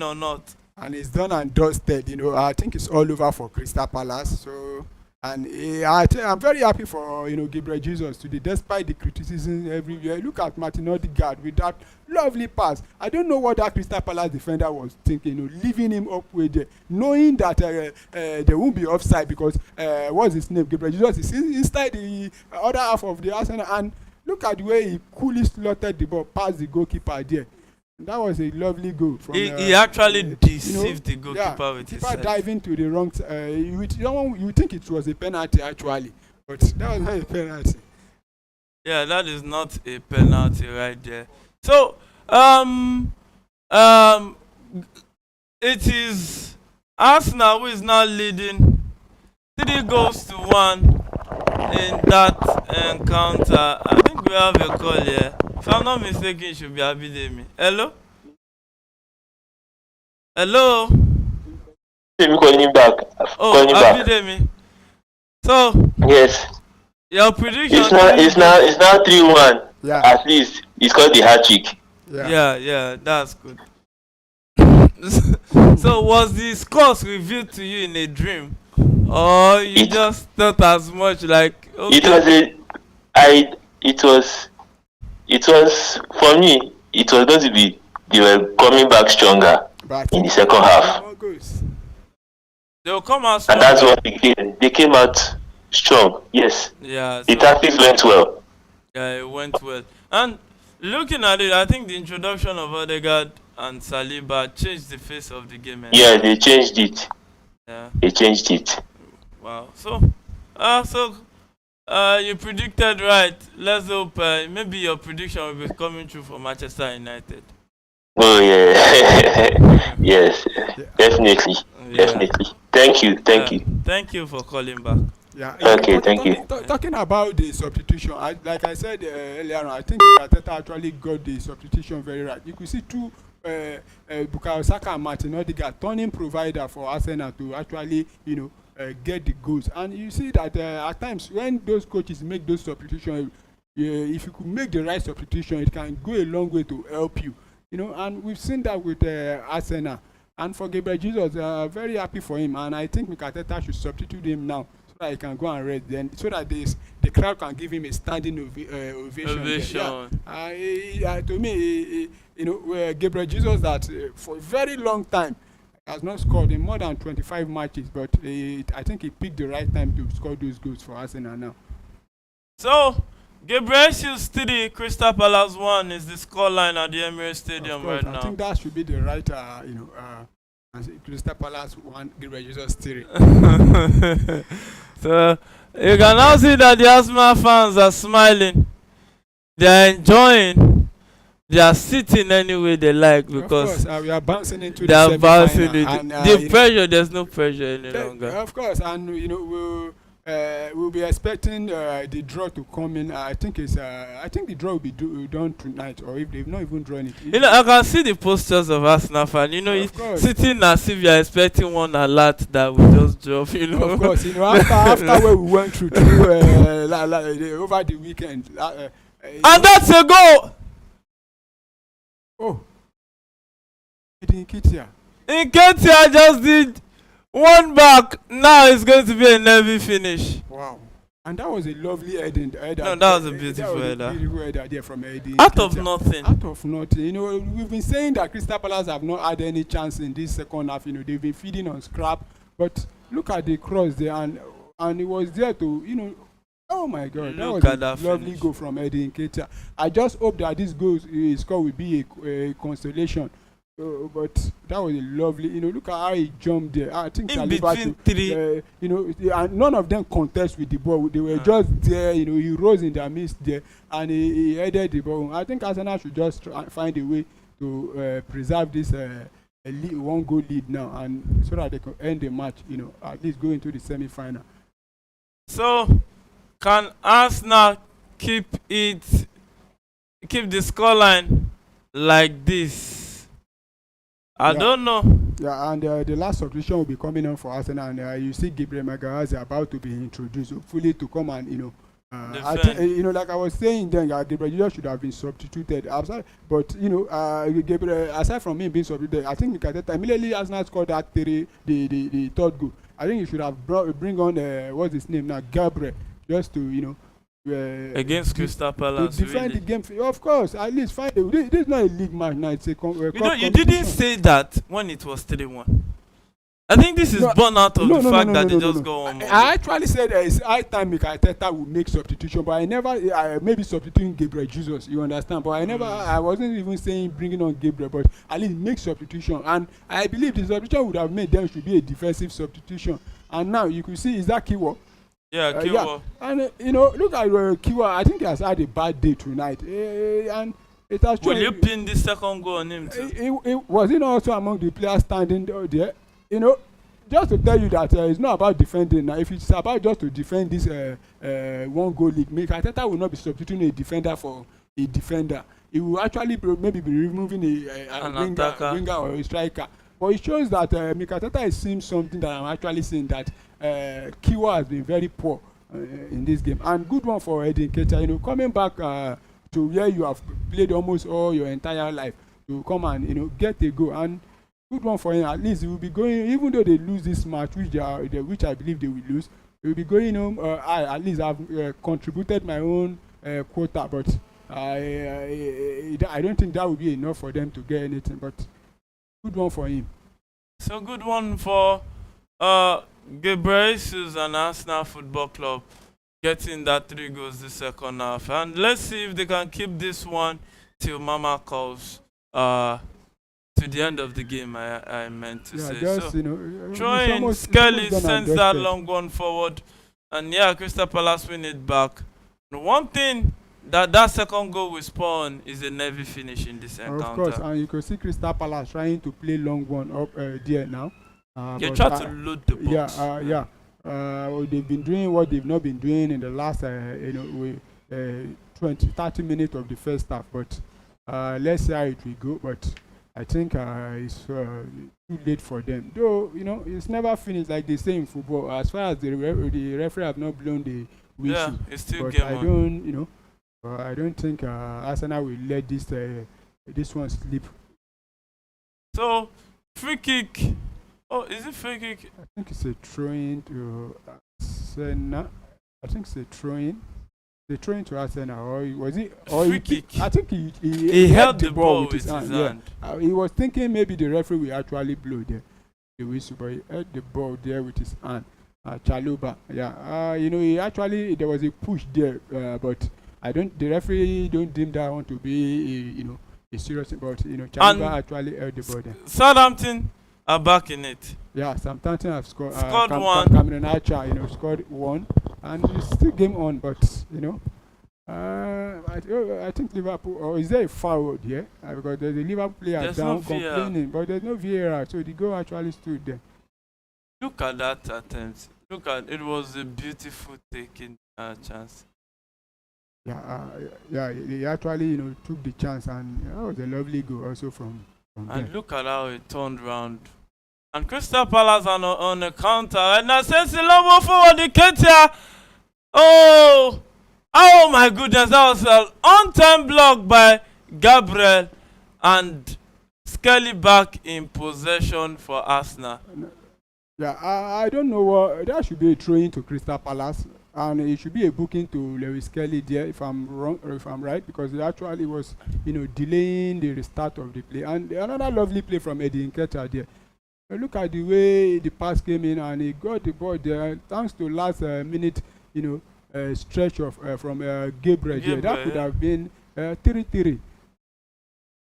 or not. And it's done and dusted. You know, I think it's all over for Crystal Palace. So And I'm very happy for Gabriel Jesus today, despite the criticism everywhere. Look at Martin Odegaard with that lovely pass. I don't know what that Crystal Palace defender was thinking, leaving him up with there, knowing that there won't be offside because what's his name? Gabriel Jesus is inside the other half of the Arsenal, and look at the way he coolly slotted the ball past the goalkeeper there. That was a lovely goal. From, he actually deceived the goalkeeper with his head. Diving to the wrong you think it was a penalty actually, but that was not a penalty. Yeah, that is not a penalty right there. So, it is Arsenal who is now leading 3-1 in that encounter. I think we have a call here. If I'm not mistaken, it should be Abidemi. Hello? Hello? I'm calling back. Oh, Abidemi. So, yes. Your prediction? It's now 3-1. Yeah. At least it's called the hat trick. Yeah, that's good. So was the scores revealed to you in a dream, or you just thought as much like? Okay. It was for me. It was going to be they were coming back stronger in the second half. They will come out strong. And that's what they came out strong. Yes. Yeah. The tactics went well. Yeah, it went well. And looking at it, I think the introduction of Odegaard and Saliba changed the face of the game. Yeah, they changed it. Yeah. They changed it. Wow. So you predicted right. Let's hope maybe your prediction will be coming true for Manchester United. Oh yeah. Yes. Yeah. Definitely. Yeah. Definitely. Thank you. Thank you for calling back. Yeah. Okay, thank you. Talking about the substitution, like I said earlier on, I think Arteta actually got the substitution very right. You could see two Bukayo Saka and Martin Odegaard turning provider for Arsenal to actually, get the goals. And you see that at times when those coaches make those substitutions, if you could make the right substitution, it can go a long way to help you. And we've seen that with Arsenal. And for Gabriel Jesus, very happy for him. And I think Arteta should substitute him now, so that he can go and rest then, so that the crowd can give him a standing ovation. Yeah. To me, Gabriel Jesus that for a very long time has not scored in more than 25 matches, but I think he picked the right time to score those goals for Arsenal now. So, Gabriel Jesus 3, Crystal Palace 1 is the scoreline at the Emirates Stadium right now. I think that should be the right, Crystal Palace 1, Gabriel Jesus 3. So you can now see that the Arsenal fans are smiling. They are enjoying. They are sitting any way they like because we are bouncing into the semi-final. The pressure, there's no pressure any longer. Of course, and we'll be expecting the draw to come in. I think the draw will be done tonight, or if they've not even drawn it. I can see the postures of Arsenal fans. Sitting as if you're expecting one alert that will just drop. Of course, after where we went through over the weekend. And that's a goal. Oh, Nketiah just did one back. Now it's going to be a nervy finish. Wow. And that was a lovely header. No, that was a beautiful header. Beautiful header there from Eddie. Out of nothing. Out of nothing. We've been saying that Crystal Palace have not had any chance in this second half. They've been feeding on scrap. But look at the cross there, and it was there to, oh my God, that was a lovely goal from Eddie Nketiah. I just hope that this goal score will be a consolation. But that was a lovely, look at how he jumped there. I think in between three, and none of them contest with the ball. They were just there, he rose in their midst there, and he headed the ball. I think Arsenal should just find a way to preserve this one goal lead now, and so that they can end the match, at least go into the semi-final. So, can Arsenal keep the scoreline like this? I don't know. Yeah, and the last substitution will be coming on for Arsenal, and you see Gabriel Magalhaes about to be introduced, hopefully to come and I think, like I was saying then, Gabriel Jesus should have been substituted. But Gabriel, aside from him being substituted, I think Nketiah immediately Arsenal scored the third goal. I think you should have bring on what's his name now, Gabriel, just to against Crystal Palace. To defend really. the game. Of course, at least find this is not a league match now. It's a you didn't say that when it was 3-1. I think this is born out of the fact that they just go on. I actually said it's high time Mikel Arteta will make substitution, but I never maybe substituting Gabriel Jesus, you understand, but I wasn't even saying bringing on Gabriel, but at least make substitution, and I believe the substitution would have made them should be a defensive substitution. And now you could see, is that Kiwo? Yeah, Kiwo. And look at Kiwo. I think he has had a bad day tonight, and it has. Will you pin the second goal on him too? Was he not also among the players standing there? Just to tell you that it's not about defending now. If it's about just to defend this one goal league, Mikel Arteta will not be substituting a defender for a defender. He will actually maybe be removing a winger or a striker. But it shows that Mikel Arteta is seeing something that I'm actually seeing, that Kiwa has been very poor in this game. And good one for Eddie Nketiah, coming back to where you have played almost all your entire life, to come and get a goal. And good one for him. At least he will be going, even though they lose this match, which I believe they will lose, he will be going home. I at least have contributed my own quota, but I don't think that will be enough for them to get anything. But good one for him. So good one for Gabriel Jesus and Arsenal Football Club getting that 3 goals the second half. And let's see if they can keep this one till Mama calls. To the end of the game, I meant to say. Just, so, throwing Skelly sends that long one forward, and Crystal Palace win it back. The one thing that second goal will spawn is a nervy finish in this encounter. Of course, and you can see Crystal Palace trying to play long one up there now. They try to load the box. They've been doing what they've not been doing in the last 30 minutes of the first half, but let's see how it will go. But I think it's too late for them. Though, it's never finished, like they say in football. As far as the referee have not blown the whistle. It's still but game on. I don't think Arsenal will let this one slip. So, free kick. Oh, is it free kick? I think it's a throw-in to Arsenal. I think it's a throw-in. The throwing to Arsenal, or was it? Or free kick. I think he held the ball with his hand. Yeah. He was thinking maybe the referee will actually blow the whistle, but he held the ball there with his hand. Chaluba, there was a push there, but the referee don't deem that one to be a serious thing, but Chaluba actually held the ball there. Southampton are back in it. Yeah, Southampton have scored one. Cameron Archer, scored one, and it's still game on, but I think Liverpool, or is there a foul here? Because there's a Liverpool player down complaining, but there's no VAR, so the goal actually stood there. Look at that attempt. It was a beautiful taking chance. He actually took the chance, and that was a lovely goal also from and there. Look at how it turned round. And Crystal Palace on the counter. And now since Lobo forward the Ketia. Oh my goodness, that was an on-time block by Gabriel, and Skelly back in possession for Arsenal. Yeah, I don't know what that should be a throw-in to Crystal Palace, and it should be a booking to Lewis Skelly there, if I'm wrong or if I'm right, because it actually was delaying the restart of the play. And another lovely play from Eddie Nketiah there. Look at the way the pass came in, and he got the ball there thanks to last minute stretch of from Gabriel there. That could have been 3-3.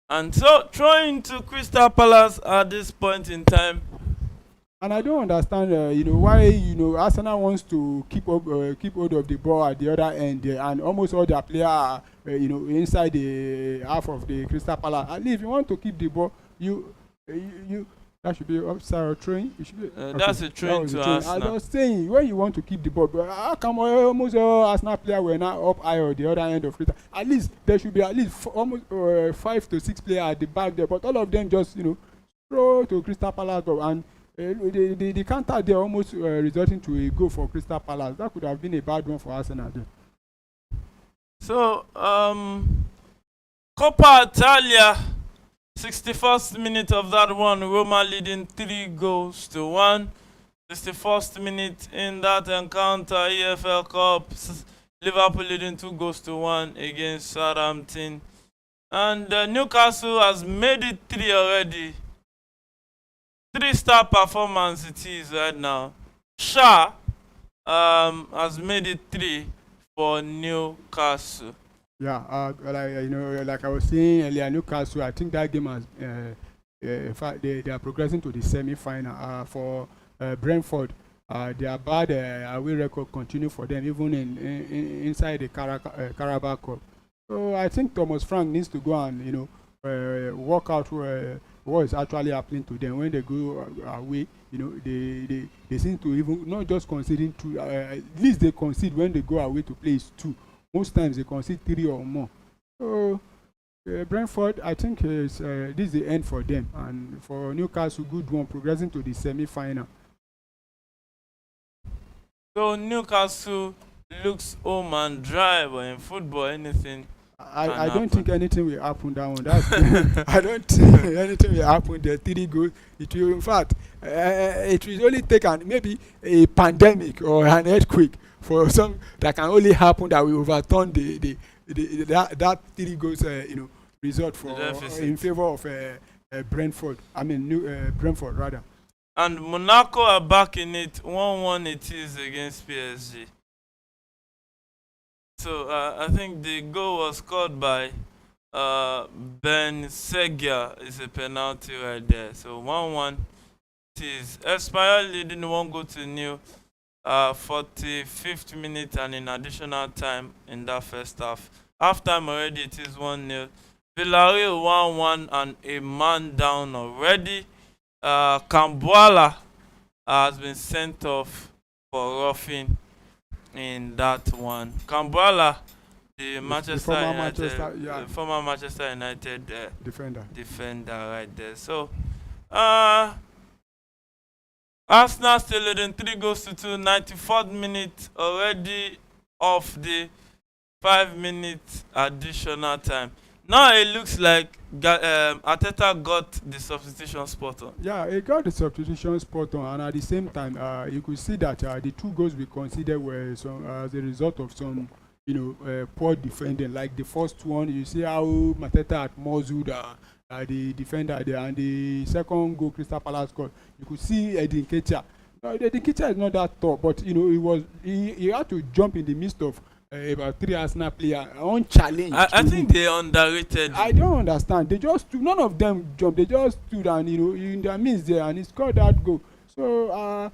And so throwing to Crystal Palace at this point in time. And I don't understand, why Arsenal wants to keep hold of the ball at the other end there, and almost all their players are, inside the half of the Crystal Palace. At least if you want to keep the ball, you that should be offside or throwing. That's a throwing to Arsenal. I was saying, when you want to keep the ball, but how come almost all Arsenal players were now up high or the other end of Crystal? At least there should be at least almost 5 to 6 players at the back there, but all of them just throw to Crystal Palace, and the counter there almost resulting to a goal for Crystal Palace. That could have been a bad one for Arsenal there. So Coppa Italia, 61st minute of that one, Roma leading 3-1. 61st minute in that encounter, EFL Cup, Liverpool leading 2-1 against Southampton. And Newcastle has made it 3 already. 3-star performance it is right now. Shah has made it 3 for Newcastle. Yeah, like I was saying earlier, Newcastle, I think that game has, in fact, they are progressing to the semi-final. For Brentford, their bad away record continue for them, even inside the Carabao Cup. So I think Thomas Frank needs to go and work out what is actually happening to them when they go away. They seem to even not just conceding two. At least they concede when they go away to play is two. Most times they concede 3 or more. So Brentford, I think this is the end for them, and for Newcastle, good one, progressing to the semi-final. So Newcastle looks home and dry, but in football, anything. I don't think anything will happen that one. That's I don't think anything will happen. The 3 goals. It will, in fact, it will only take maybe a pandemic or an earthquake for some that can only happen that will overturn that 3 goals result for in favor of Brentford. I mean Brentford rather. And Monaco are back in it. 1-1 it is against PSG. So I think the goal was scored by Ben Segia. It's a penalty right there. So 1-1 it is. Espanyol leading 1-0. 45th minute and in additional time in that first half. Half time already it is 1-0. Villarreal 1-1 and a man down already. Cambuala has been sent off for roughing in that one. Cambuala, the former Manchester United defender right there. So Arsenal still leading 3-2, 94th minute already of the 5-minute additional time. Now it looks like Arteta got the substitution spot on. Yeah, he got the substitution spot on, and at the same time, you could see that the 2 goals we considered were as a result of some, poor defending. Like the first one, you see how Mateta had muzzled the defender there, and the second goal Crystal Palace scored. You could see Edin Ketia. Edin Ketia is not that tall, but he had to jump in the midst of about 3 Arsenal players unchallenged. I think they underrated. I don't understand. They just stood, none of them jumped. They just stood and in their midst there, and he scored that goal. So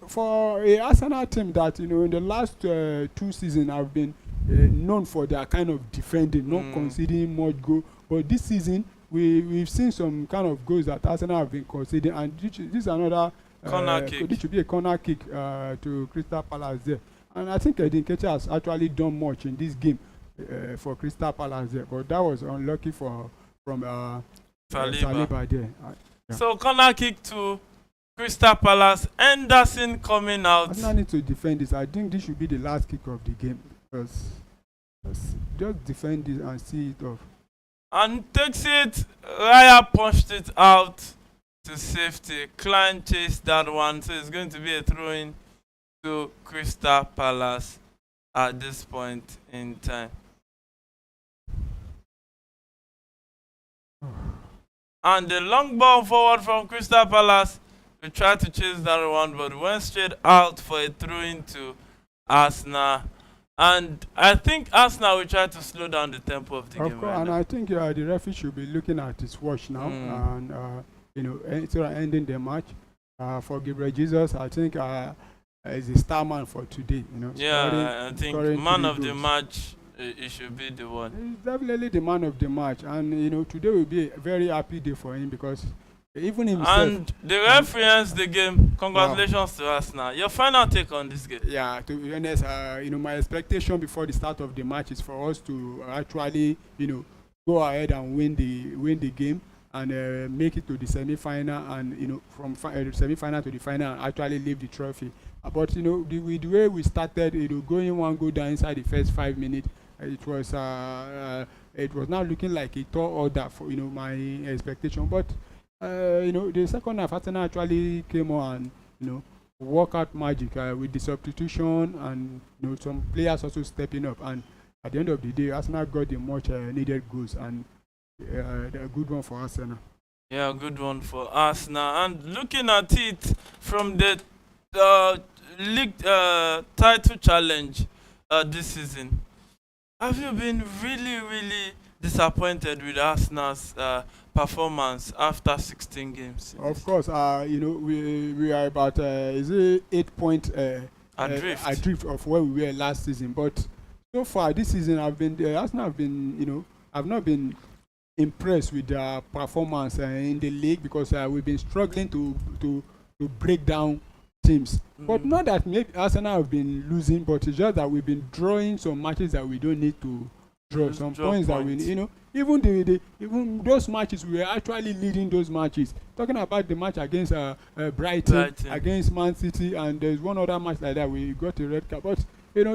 for a Arsenal team that in the last 2 seasons have been known for their kind of defending, not conceding much goal, but this season we've seen some kind of goals that Arsenal have been conceding, and this is another corner kick. This should be a corner kick to Crystal Palace there. And I think Edin Ketia has actually done much in this game for Crystal Palace there, but that was unlucky from Saliba there. Yeah. So corner kick to Crystal Palace. Henderson coming out. Arsenal need to defend this. I think this should be the last kick of the game. Just defend this and see it off. And takes it. Raya punched it out to safety. Klein chased that one, so it's going to be a throw-in to Crystal Palace at this point in time. And the long ball forward from Crystal Palace, we tried to chase that one, but went straight out for a throw-in to Arsenal. And I think Arsenal will try to slow down the tempo of the game. Of course, and I think the referee should be looking at his watch now and sort of ending the match. For Gabriel Jesus, I think is the star man for today. I think man of the match, it should be the one. He's definitely the man of the match, and today will be a very happy day for him because even himself. And the referee ends the game. Congratulations to Arsenal. Your final take on this game? Yeah, to be honest, my expectation before the start of the match is for us to actually, go ahead and win the game and make it to the semi-final, and from the semi-final to the final, and actually leave the trophy. But the way we started, going one goal down inside the first 5 minutes, it was not looking like a tall order for my expectation. But the second half, Arsenal actually came on you know, work out magic with the substitution and some players also stepping up. And at the end of the day, Arsenal got the much needed goals, and a good one for Arsenal. Yeah, good one for Arsenal. And looking at it from the uh, league title challenge this season, have you been really, really disappointed with Arsenal's performance after 16 games? Of course, we are about is it 8 point adrift of where we were last season. But so far this season, Arsenal have been I've not been impressed with their performance in the league, because we've been struggling to break down teams. But not that maybe Arsenal have been losing, but it's just that we've been drawing some matches that we don't need to draw. Some points that we even those matches, we were actually leading those matches. Talking about the match against Brighton, against Man City, and there's one other match like that we got a red card. But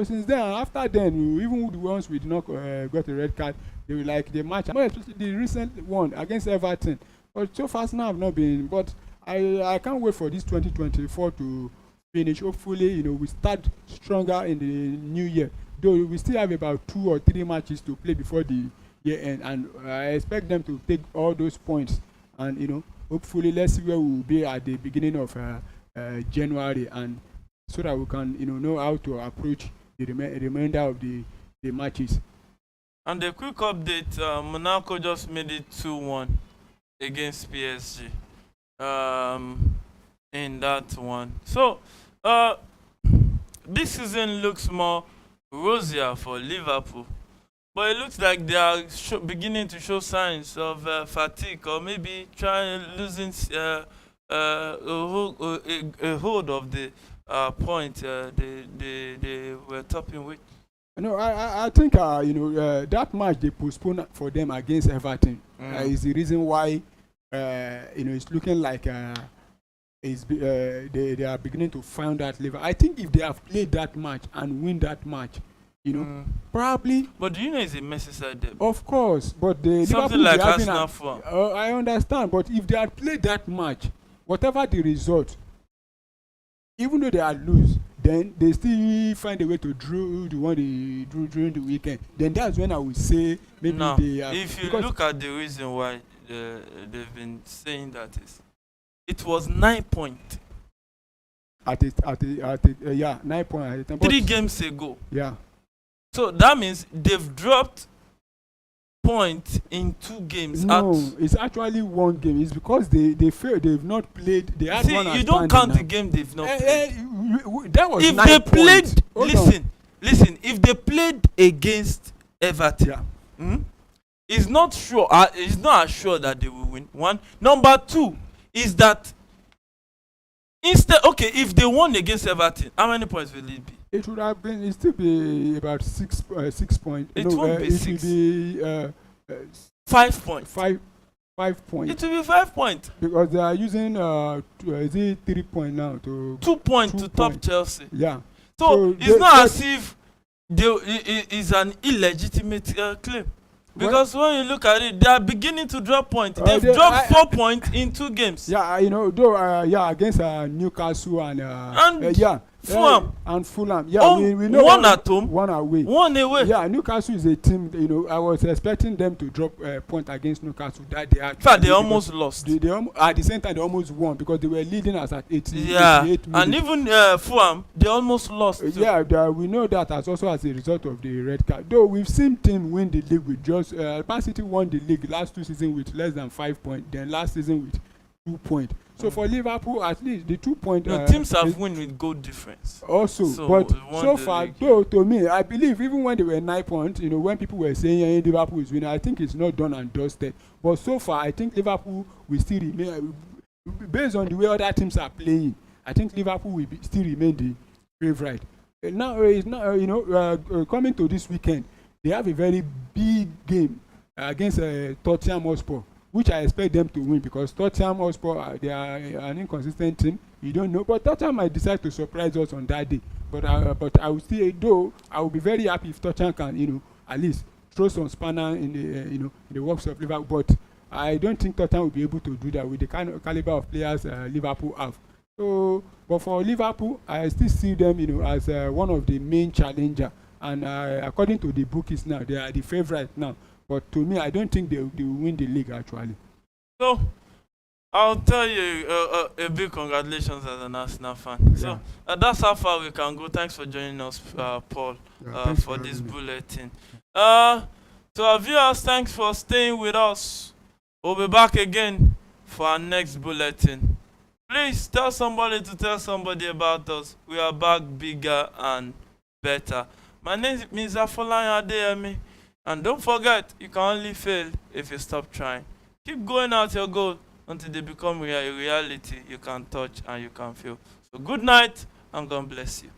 since then, after then, even the ones we did not got a red card, they were like the match, more especially the recent one against Everton. But so far now I've not been. But I can't wait for this 2024 to finish. Hopefully, we start stronger in the new year. Though we still have about 2 or 3 matches to play before the year end, and I expect them to take all those points. And hopefully, let's see where we will be at the beginning of January, and so that we can know how to approach the remainder of the matches. And a quick update: Monaco just made it 2-1 against PSG. In that one, so this season looks more rosier for Liverpool, but it looks like they are beginning to show signs of fatigue, or maybe losing a hold of the point they were topping with. No, I think that match they postponed for them against Everton is the reason why it's looking like they are beginning to find that level. I think if they have played that match and win that match, probably. But do you know it's a Merseyside derby? Of course, but the something Liverpool like Arsenal form. I understand, but if they had played that match, whatever the result, even though they had lose, then they still find a way to draw the one they drew during the weekend. Then that's when I would say maybe they are. If you look at the reason why they've been saying that it was 9 points. Yeah, 9 points. 3 games ago. Yeah. So that means they've dropped points in 2 games. No, it's actually 1 game. It's because they feel they've not played. They had see, one. You don't count the game they've not played. That was if 9 they points. played, listen. If they played against Everton, it's not sure. It's not assured that they will win. 1. Number 2 is that if they won against Everton, how many points will it be? It would have been. It still be about 6 points. It won't be 6. It will be 5 points. 5 points. It will be 5 points because they are using is it 3 points now to 2 points to top Chelsea. Yeah. So it's not as if it's an illegitimate claim. Because when you look at it, they are beginning to drop points. They've dropped 4 points in 2 games. Yeah, against Newcastle and Fulham. And Fulham. Yeah, we know 1 at home, 1 away. 1 away. Yeah, Newcastle is a team. I was expecting them to drop a point against Newcastle that they had. In fact, they almost lost. They at the same time they almost won because they were leading us at 88 minutes. And even Fulham, they almost lost. We know that also as a result of the red card. Though we've seen team win the league with just Man City won the league last 2 seasons with less than 5 points. Then last season with 2 points. So for Liverpool, at least the 2 points. Teams have won with goal difference. Also, but so far, though, to me, I believe even when they were 9 points, when people were saying Liverpool is winning, I think it's not done and dusted. But so far, I think Liverpool will still remain, based on the way other teams are playing. I think Liverpool will still remain the favourite. Now, it's not, coming to this weekend, they have a very big game against Tottenham Hotspur, which I expect them to win because Tottenham Hotspur, they are an inconsistent team. You don't know, but Tottenham might decide to surprise us on that day. But I will still, though, I will be very happy if Tottenham can, at least throw some spanner in the, in the works of Liverpool. But I don't think Tottenham will be able to do that with the kind of caliber of players Liverpool have. So, but for Liverpool, I still see them, as one of the main challenger. And according to the bookies now, they are the favorite now. But to me, I don't think they will win the league actually. So I'll tell you a big congratulations as an Arsenal fan. Yeah. So that's how far we can go. Thanks for joining us, Paul, for this bulletin. To our viewers, thanks for staying with us. We'll be back again for our next bulletin. Please tell somebody to tell somebody about us. We are back bigger and better. My name is Afolayan Adeyemi. And don't forget, you can only fail if you stop trying. Keep going at your goal until they become a reality you can touch and you can feel. So good night and God bless you.